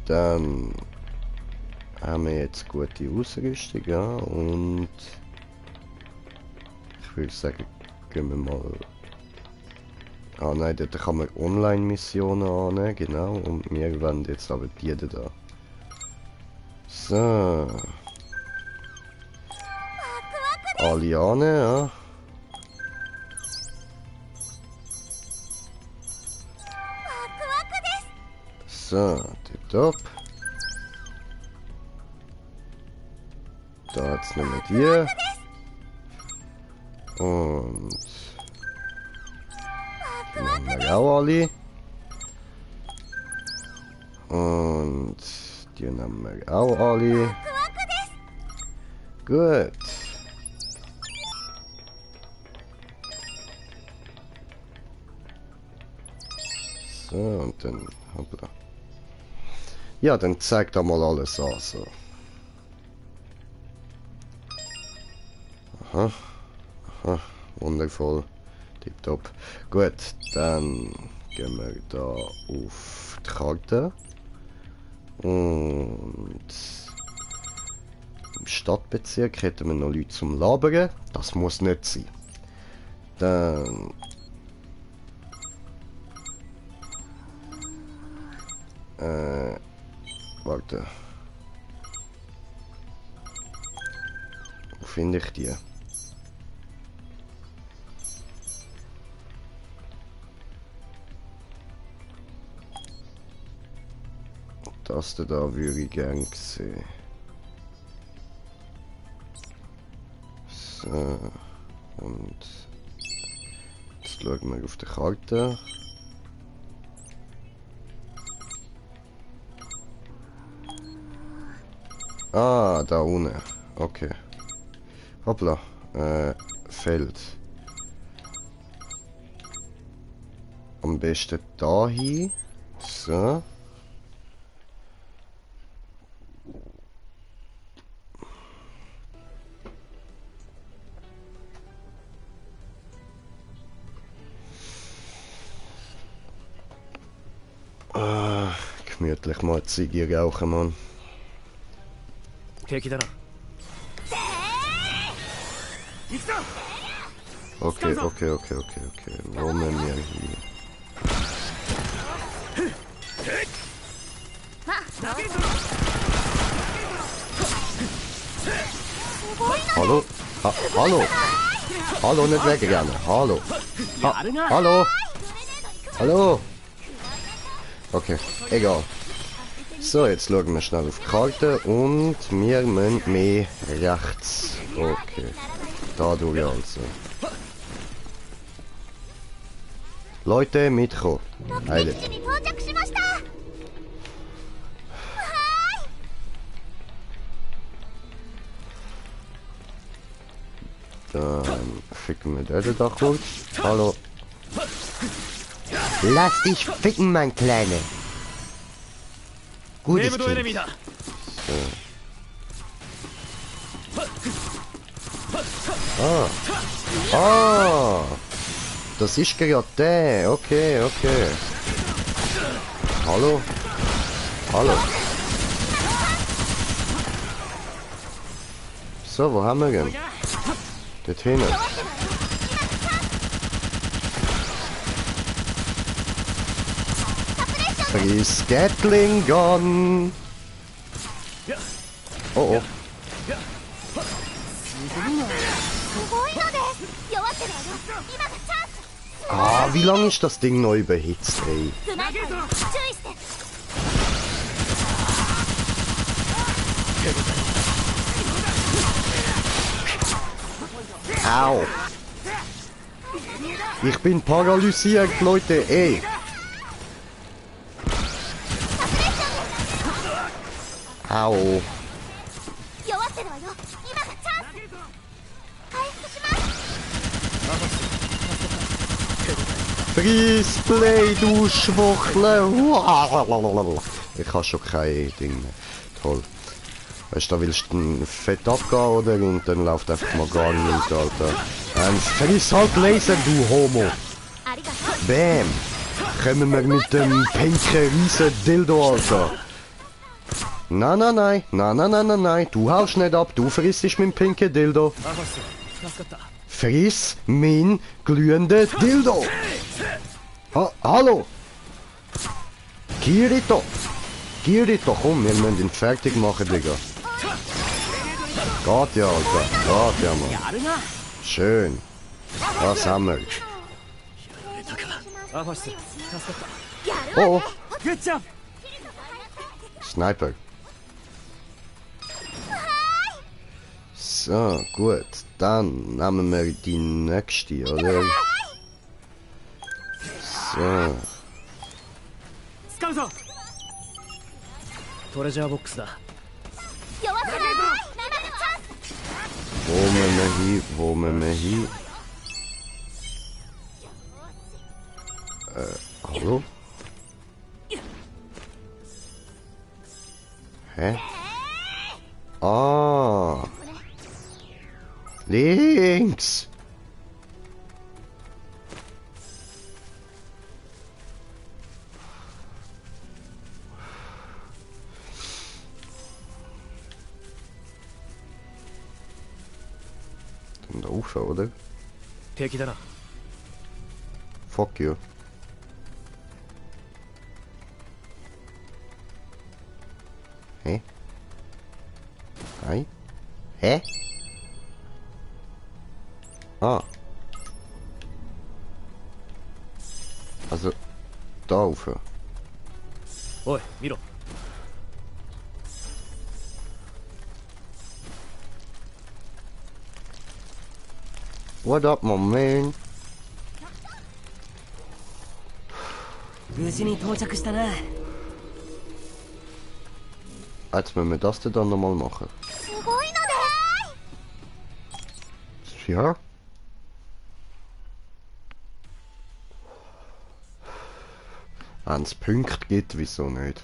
Dann haben wir jetzt gute Ausrüstung, ja, und ich würde sagen, gehen wir mal... Ah nein, dort kann man Online-Missionen annehmen, genau, und wir wollen jetzt aber die da. So. Aliane, ja. So, dort ab. Da hat's nicht mehr die. Und die nehmen wir auch alle. Und die nehmen wir auch alle. Gut. So, und dann... Hoppla. Ja, dann zeigt da mal alles an, so. Aha. Aha, wundervoll. Tipptopp. Gut, dann gehen wir da auf die Karte. Und im Stadtbezirk hätten wir noch Leute zum Labern. Das muss nicht sein. Dann... warte. Wo finde ich die? Das da würde ich gerne sehen. So. Und jetzt schauen wir auf die Karte. Ah, da unten. Okay. Hoppla. Feld. Am besten da hin. So. Gemütlich mal Ziege rauchen, Mann. Okay, Wo müssen wir hier? Hallo? Hallo? Hallo, nicht weggegangen. Hallo? Hallo? Hallo? Okay, egal. So, jetzt schauen wir schnell auf die Karte und wir müssen mehr rechts. Okay. Da durch also. Leute, mitkommen. Heilig. Dann ficken wir den da kurz. Hallo. Lass dich ficken, mein Kleiner. Gutes Kind. So. Ah. Das ist gerade der. Okay. Hallo? Hallo? So, wo haben wir ihn? Dort hinten. Friss Gatling Gun! Oh oh. Ah, wie lange ist das Ding noch überhitzt, ey? Au! Ich bin paralysiert, Leute, ey! Au! Friesplay, du Schwuchtle! Ich habe schon kein Ding mehr. Toll. Weißt du, da willst du ein Fett abgehen, oder? Und dann läuft einfach mal gar nichts, Alter. Friss halt Laser, du Homo! Bam! Kommen wir mit dem pinken riesen Dildo, Alter! Nein, du haust nicht ab, du frissst mein pinken Dildo. Friss mein glühender Dildo. Hallo. Kirito, komm, wir müssen ihn fertig machen, Digga. Geht ja, Alter, geht ja, Mann. Schön. Das haben wir. Oh. So, gut. Dann nehmen wir die nächste, oder? So. 使うぞ。トレジャーボックスだ。弱くない。Wo müssen wir hin? Wo müssen wir hin? Hallo? Hä? Ah! Links! Dann da rauf, oder? 敵だな。 Fuck you. Hä? Nein? Hä? Ah. Also, da rauf. おい、見ろ。 What up, my man? 無事に到着したな。 Jetzt müssen wir das dann nochmal machen. すごいので Ja. Wenn es Punkte gibt, wieso nicht?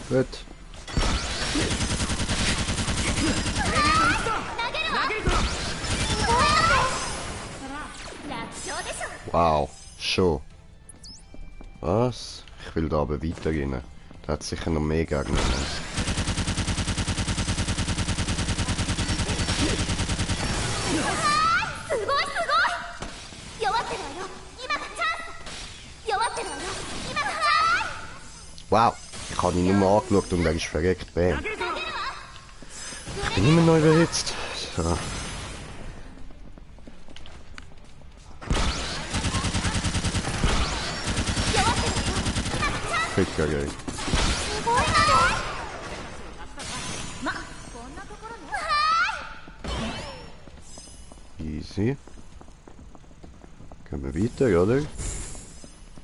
Gut. Wow, schon. Was? Ich will da aber weitergehen. Da hat sicher noch mehr Gegner. Wow, ich habe ihn nur angeschaut und er ist verreckt. Bam. Ich bin immer noch überhitzt. So. Ficker, gell. Easy. Können wir weiter, oder?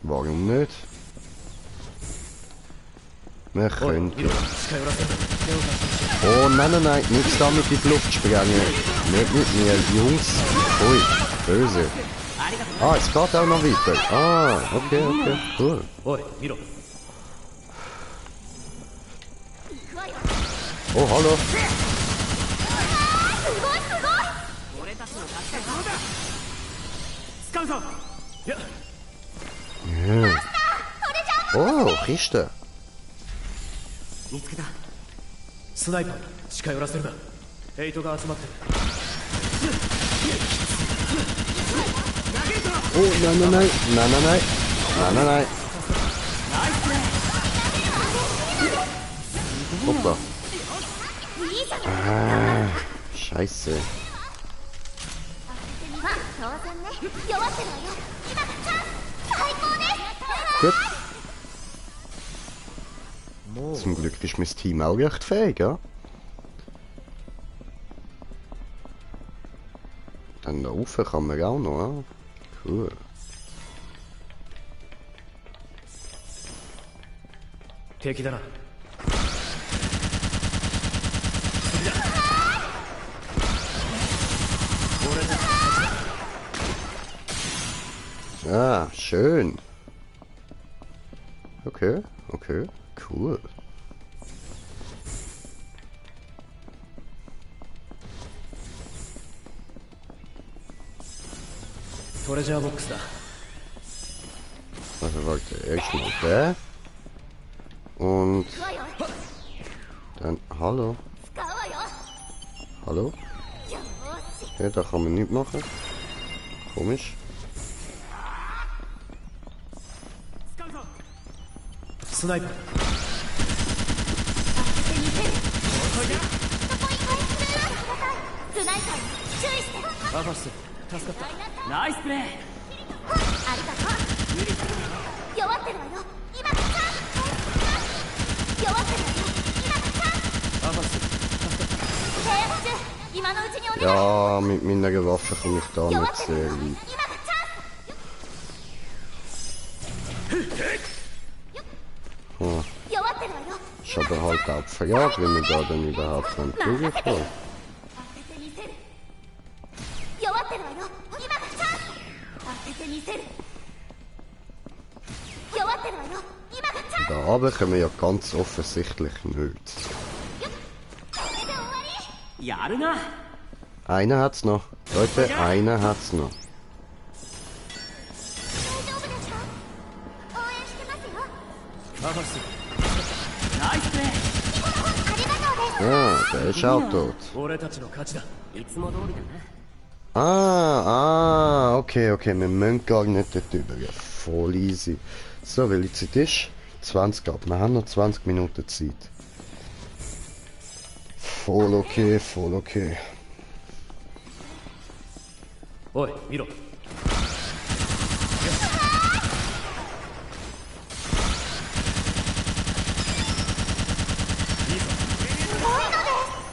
Warum nicht? Wir könnten. Oh nein, nein, nein, nichts damit in die Luft sprengen. Nicht mit mir, Jungs. Ui, böse. Ah, es geht auch noch weiter. Ah, okay, okay, cool. おい、見ろ。 Oh, hallo. 使うぞ。いや、 Ja. Oh, Kiste. 見つけた。スナイパーだ。近寄らせるな。エイトが集まってる。 Oh, nein, nein, nein, nein, nein, nein, nein, nein, nein. Hoppa. Ah, Scheiße. Gut. Zum Glück ist mein Team auch recht fähig, ja? Dann da rauf kann man auch noch, ja? Cool. Ah, schön. Okay, okay, cool. Also warte, erstmal der. Und dann, hallo. Hallo? Ja, da kann man nichts machen. Komisch. スナイパーに注意して。アファス助かったナイスプレー。ありがとう。弱ってるわよ。今がチャンス。弱ってるわよ。今がチャンス。アファス制圧中。今のうちにお願い。 Ja, mit meiner Waffe komme ich da 弱っ nicht てるわ sehr よ。 weit. 今がチャンス。 Hm. 弱ってるわよ。 Ist aber halt auch die Frage, wie wir da dann überhaupt durchkommen. 当ててみせる。弱ってるわよ。今がチャンス。当ててみせる。弱ってるわよ。今がチャンス。 Da runter können wir ja ganz offensichtlich nicht. これで終わり。やるな。 Einer hat's noch. Leute, einer hat's noch. 大丈夫ですか？応援してますよ。アファスナイスプレー。ありがとうです。 Ah, der ist auch tot. 俺たちの勝ちだいつも通りだな。 Okay, okay, wir müssen gar nicht dort drüber. Voll easy. So, welche Zeit ist? 20 ab. Wir haben noch 20 Minuten Zeit. Voll okay, voll okay. おい見ろ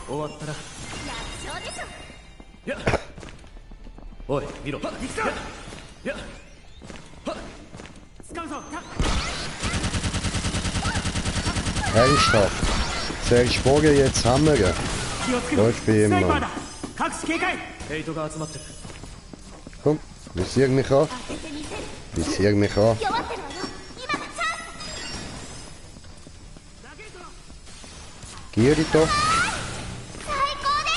終わったな楽勝でしょ。やっおい見ろやっやっ使うぞ。 Ernsthaft. Zuerst Bogen, jetzt Hammer. 気をつけろ。 Läuft wie スナイパー immer. だ。各種警戒。ヘイトが集まってる Komm, visier mich an. 当ててみせる。 Visier mich an. 弱ってるわよ。今がチャンス。 Girito. 最高で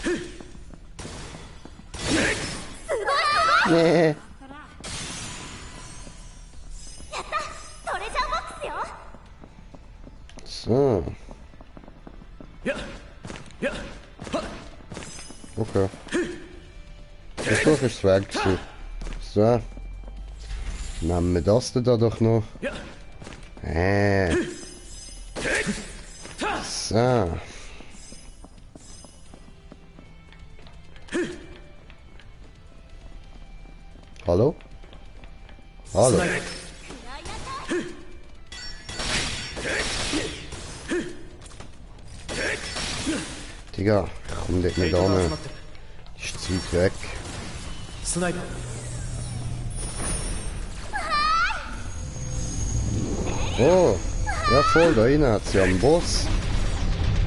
す。すごいすごい。 Nee. やった。トレジャーボックスよ。 So, やっやっ okay. Versuch ist es weg gewesen. So. Nehmen wir das da doch noch. やっ So. Hallo? Hallo? Digga, ich komm dort ヘイ nicht トが集 an. まってる Ist zu weit weg. スナイパー Oh, ja voll, da innen hat sie einen Boss.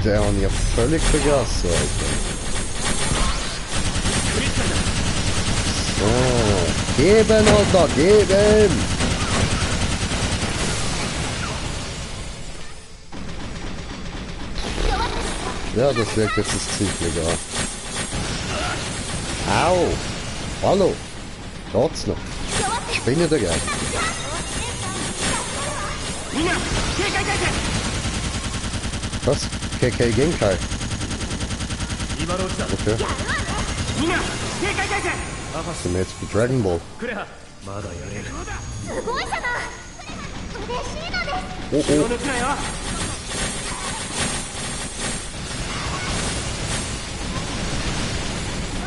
Der habe ich ja völlig vergessen, Alter. So, geben, Alter, geben! Ja, das wirkt jetzt das Zeitlich an. Au! Hallo! Geht's noch? Spinnt ihr gern? みんな警戒態勢。 Was? KK Genkai? 今のうちだ Okay. みんな警戒態勢。 Sind wir jetzt bei Dragon Ball? クレハまだやれるすごいじゃない。嬉しいのです。 Oh, 気を oh. 抜くなよ。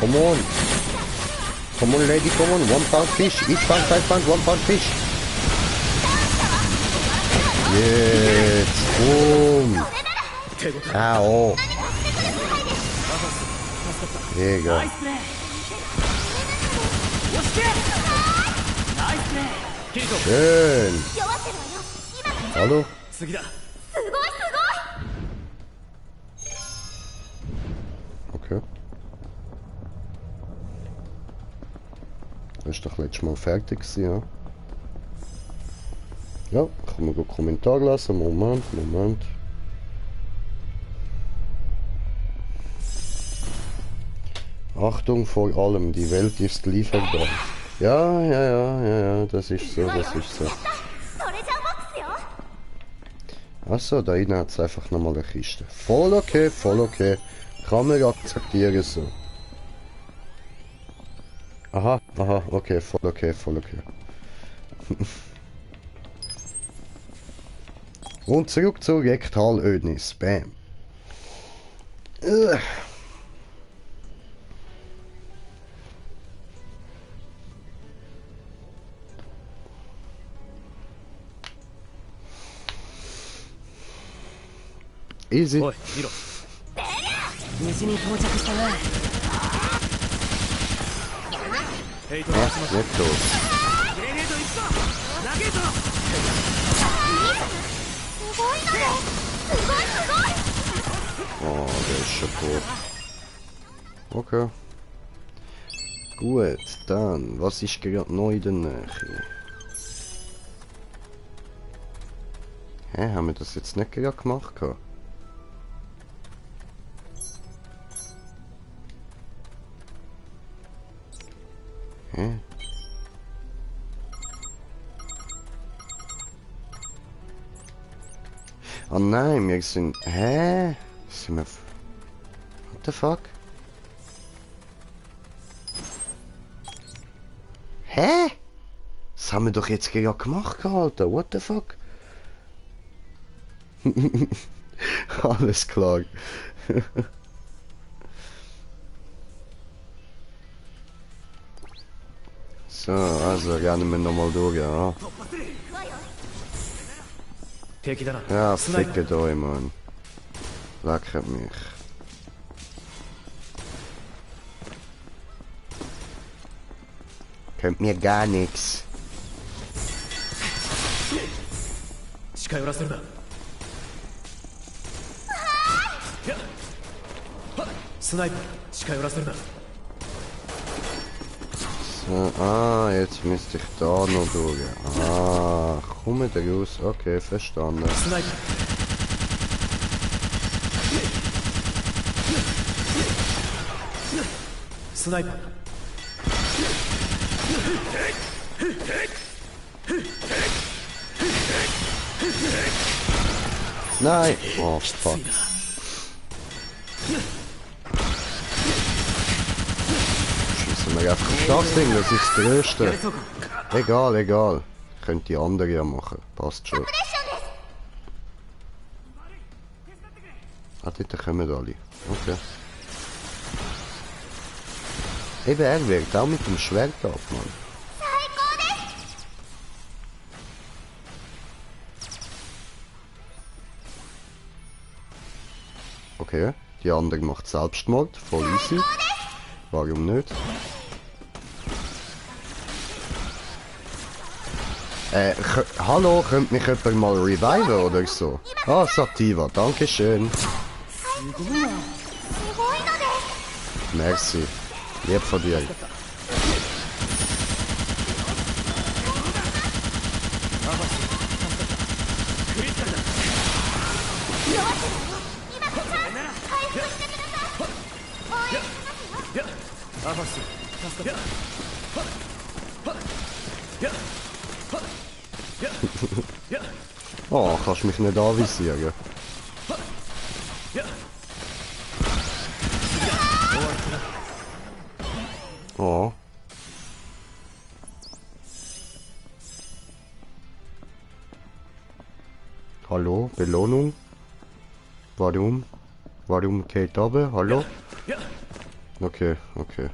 Come on. Come on, lady, come on. 1 pound fish. Each pound, 5 pound, 1 pound fish. Jetzt. Boom. Au. Digga. ナイスプレー。押して。ナイスプレー。キリト Schön. 弱ってるわよ。今が Hallo? 次だすごいすごい。 Okay. Das ist doch letztes Mal fertig gewesen, ja? Ja, kann man einen Kommentar lassen. Moment, Moment. Achtung vor allem, die Welt ist lieferbar. Ja, das ist so, das ist so. トレジャーボックスよ。 Achso, da innen hat es einfach nochmal eine Kiste. Voll okay, voll okay. Kann man akzeptieren so. Aha, okay, voll okay, voll okay. Und zurück zu Rektalödnis. Bam. Easy. おい見ろ無事に到着したな。ヘイトが集まっ Nicht tot. グレネード行くぞ。投げるぞ。すごいのですごいすごい Oh, der ist schon tot. Okay. Gut, dann, was ist gerade neu in der Nähe? Hä, haben wir das jetzt nicht gerade gemacht? Hä? Oh nein, wir sind... Hä? Sind wir... What the fuck? Hä? Das haben wir doch jetzt gerade gemacht, Alter. What the fuck? Alles klar. So, also rennen wir nochmal durch, ja. 敵だな Ja, スナイパー fickt euch, Mann. Lecket mich. Könnt mir gar nichts. 近寄らせるなスナイパー近寄らせるな So, jetzt müsste ich da noch durch. Komm da raus. Okay, verstanden. スナイパー スナイパー Nein! Oh, fuck. Schießen wir einfach auf das Ding, das ist das Größte. Egal, egal. Könnt die andere ja machen. Passt schon. Ah, dort kommen alle. Okay. Eben, er wirkt auch mit dem Schwert ab, Mann. Okay, die andere macht Selbstmord, voll easy. Warum nicht? Hallo, könnt mich jemand mal reviven oder so? Ah, Sativa, dankeschön. すごいのです Merci. Lieb von dir. Oh, kannst mich nicht anvisieren. Oh. Hallo, Belohnung? Warum? Warum geht runter? Hallo? Okay, okay.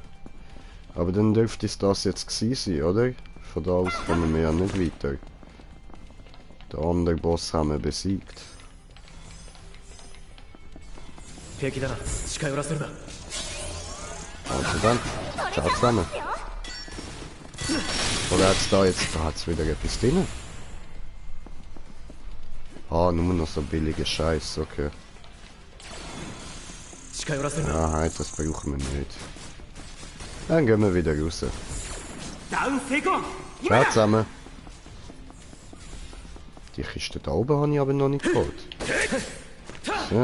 Aber dann dürfte es das jetzt gewesen sein, oder? Von da aus kommen wir ja nicht weiter. Den anderen Boss haben wir besiegt. 敵だな近寄らせるな Also dann, ciao zusammen. Oder hat's da jetzt, da hat's wieder etwas drin? Ah, nur noch so billige Scheiß, okay. 近寄らせるな Ja, halt, das brauchen wir nicht. Dann gehen wir wieder raus. ダウン成功。 Ciao zusammen. Die Kiste da oben habe ich aber noch nicht geholt. So.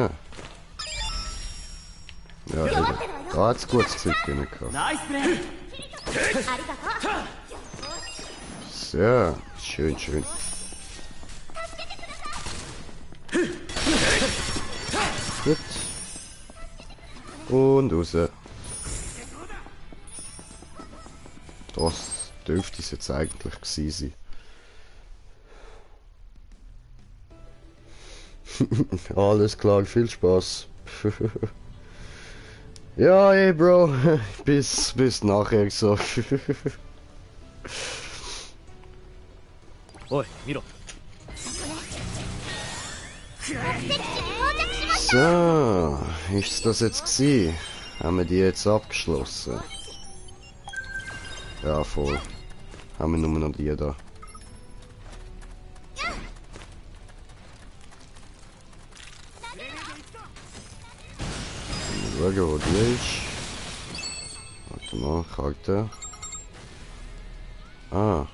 Ja, eben. Da hat es gutes Zeug drin gehabt. ナイスプレー。 So, schön, schön. Gut. Und raus. Das dürfte es jetzt eigentlich gewesen sein. Alles klar, viel Spaß. Ja, ey, Bro. bis nachher so. おい見ろ So, ist das jetzt gewesen? Haben wir die jetzt abgeschlossen? Ja, voll. Haben wir nur noch die da. Mal schauen, wo die ist. Warte mal, Karte. Ah,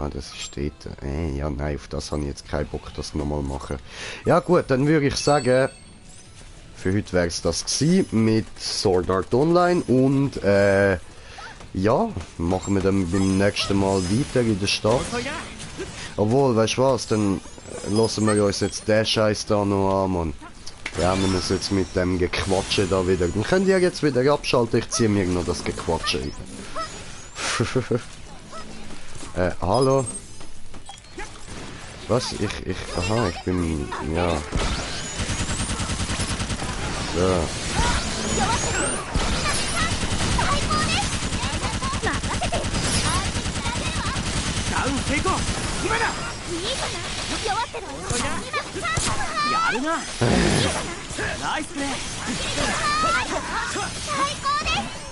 das ist dort. Ja, nein, auf das habe ich jetzt keinen Bock, das nochmal machen. Ja gut, dann würde ich sagen, für heute wäre es das gewesen mit Sword Art Online und ja, machen wir dann beim nächsten Mal weiter in der Stadt. Obwohl, weißt du was, dann lassen wir uns jetzt den Scheiß da noch an, Mann. Ja, wir müssen jetzt mit dem Gequatsche da wieder. Dann könnt ihr jetzt wieder abschalten, ich ziehe mir noch das Gequatsche rein. Hallo? Was? Aha, ich bin... ja. So.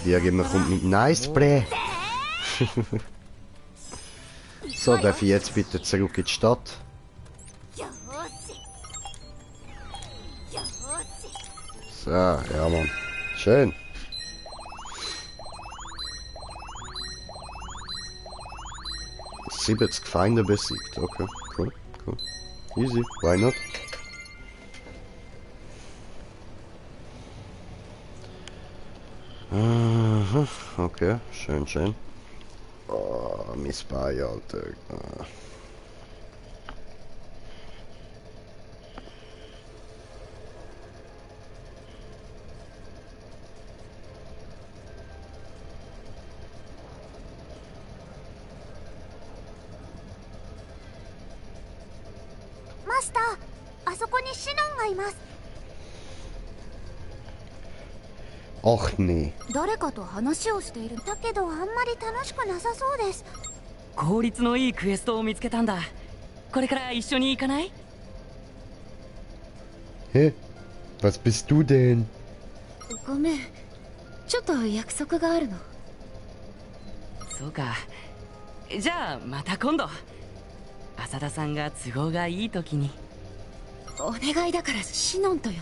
Irgendjemand kommt mit Nice Play. So, darf ich jetzt bitte zurück in die Stadt? So, ja Mann. Schön. ...70 Feinde besiegt. Okay, cool. Easy, why not? Aha, okay, schön. Oh, mein Spy, Alter. Master, あそこにシノンがいます。 Ach nee. 誰かと話をしている。だけどあんまり楽しくなさそうです。効率のいいクエストを見つけたんだ。これから一緒に行かない？ Hä? Was bist du denn? ごめん。ちょっと約束があるの。そうか。じゃあまた今度。浅田さんが都合がいい時に。お願いだからシノンと呼んで。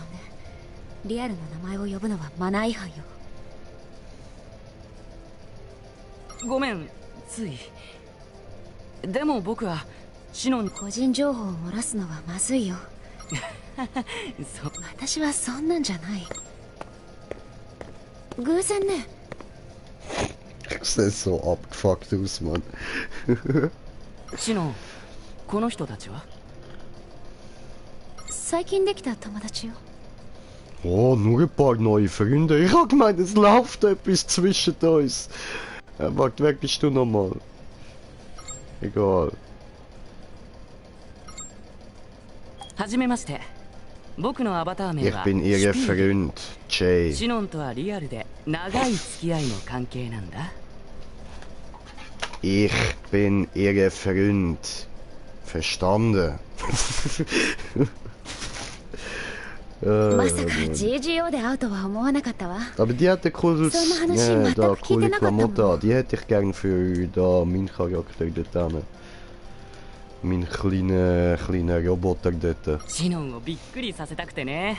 リアルな名前を呼ぶのはマナー違反よ。ごめん、つい。でも僕はシノン個人情報を漏らすのはまずいよ。そう。私はそんなんじゃない。偶然ね。Das ist so abgefuckt aus, Mann. シノン、この人たちは？最近できた友達よ。 Oh, nur ein paar neue Freunde. Ich hab gemeint, es läuft etwas zwischen uns. Warte, wer bist du nochmal? Egal. はじめまして。僕のアバター名 Ich は bin ihr Freund, Jay. シノンとはリアルで長い付き合いの関係なんだ。 Ich bin ihr Freund. Verstanden? まさか GGO で会うとは思わなかったわ。 Aber die hat cooles, ja, da coole Klamotten an. Die hätte ich gern für da meinen Charakter dort hin. Mein kleiner Roboter dort. シノンをびっくりさせたくてね。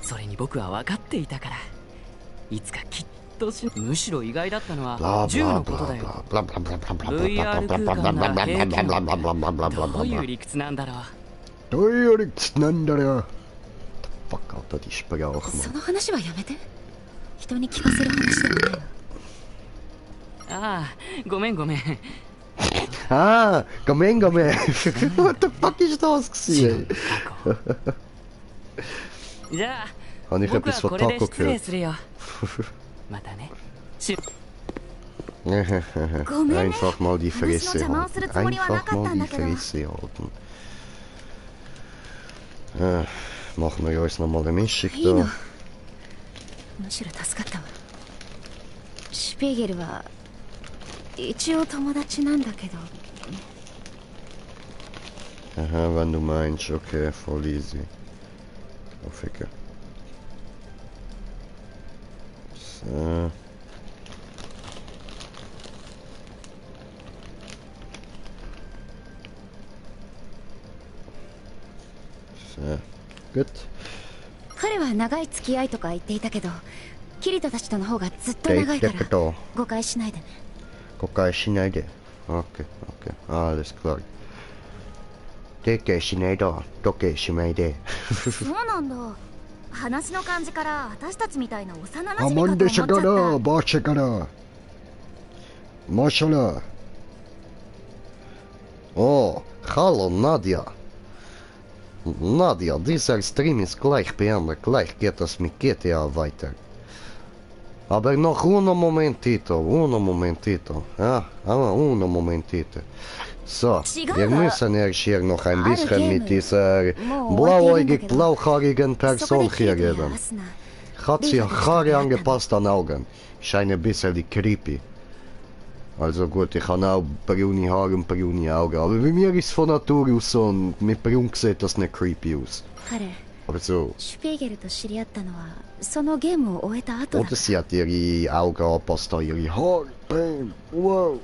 それに僕は分かっていたから。いつかきっとむしろ意外だったのは銃のことだよ。VR 空間なら平気なの。どういう理屈なんだろう。どういう理屈なんだろう。Fuck, Alter, die Sprache, そ Mann. の話はやめて。人に聞かせる話ではないわ。ああ、ごめんごめん。Ah, Gamen. What the fuck ist das gewesen? じゃあ、 Habe ich 僕 etwas はこ von れで Taco 失礼 gehört? するよ。またね。Einfach mal die Fresse halten. Einfach mal die Fresse halten. Machen wir uns nochmal eine Mischung da. むしろ助かったわ。シュピーゲルは一応友達なんだけど。Aha, wenn du meinst, okay, voll easy. Aufwecken. So. So. Gut. 彼は長い付き合いとか言っていたけど、キリトたちとの方がずっと長いから誤解しないでね。誤解しないで。Okay, okay. Alles klar. でけしないだ。どけしないで。そうなんだ。話の感じから私たちみたいな幼馴染かと思っちゃった。アマンデシャからバーシャからマシャラ。Oh, hallo Nadja. Nadja, dieser Stream ist gleich beendet. Gleich geht es mit GTA weiter. Aber noch uno momentito. Ja, uno momentito. So, wir müssen erst hier noch ein bisschen mit dieser blauhaarigen Person hier reden. Hat sie Haare angepasst an Augen. Scheint ein bisschen creepy. Also gut, ich habe auch braune Haare und braune Augen. Aber bei mir ist es von Natur aus so und mit braun sieht das nicht creepy aus. Aber so. Oder sie hat ihre Augen angepasst an ihre Haare. Bam, wow.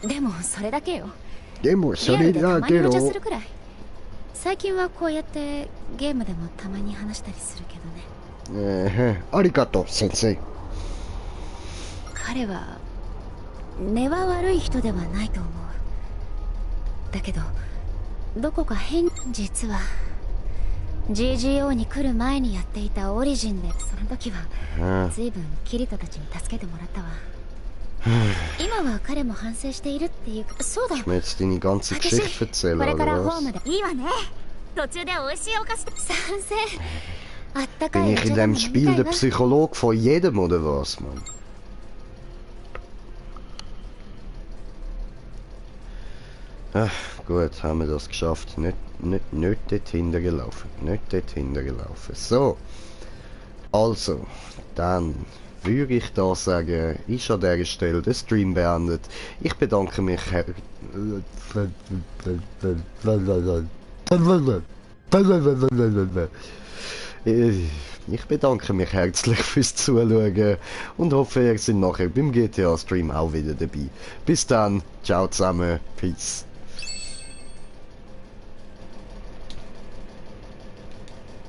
Deもそれだけど最近はこうやってゲームでもたまに話したりするけどね。ありがとう先生。彼は根は悪い人ではないと思う。だけどどこか変。実は GGO に来る前にやっていたオリジンで、その時は随分キリトたちに助けてもらったわ。今は彼も反省しているっていう。そうだ。Ich mir jetzt deine ganze Geschichte erzählen, これからホー oder ム was? でいいわね。途中で美味しいお菓子。賛成。あったか Bin い ich in dem Spiel der Psychologe von jedem, oder was, Mann? Ach, gut, haben wir das geschafft. Nicht dort hintergelaufen. So. Also, dann würde ich da sagen, ist an dieser Stelle der Stream beendet. Ich bedanke mich herzlich fürs Zuschauen und hoffe, ihr seid nachher beim GTA Stream auch wieder dabei. Bis dann, ciao zusammen, peace.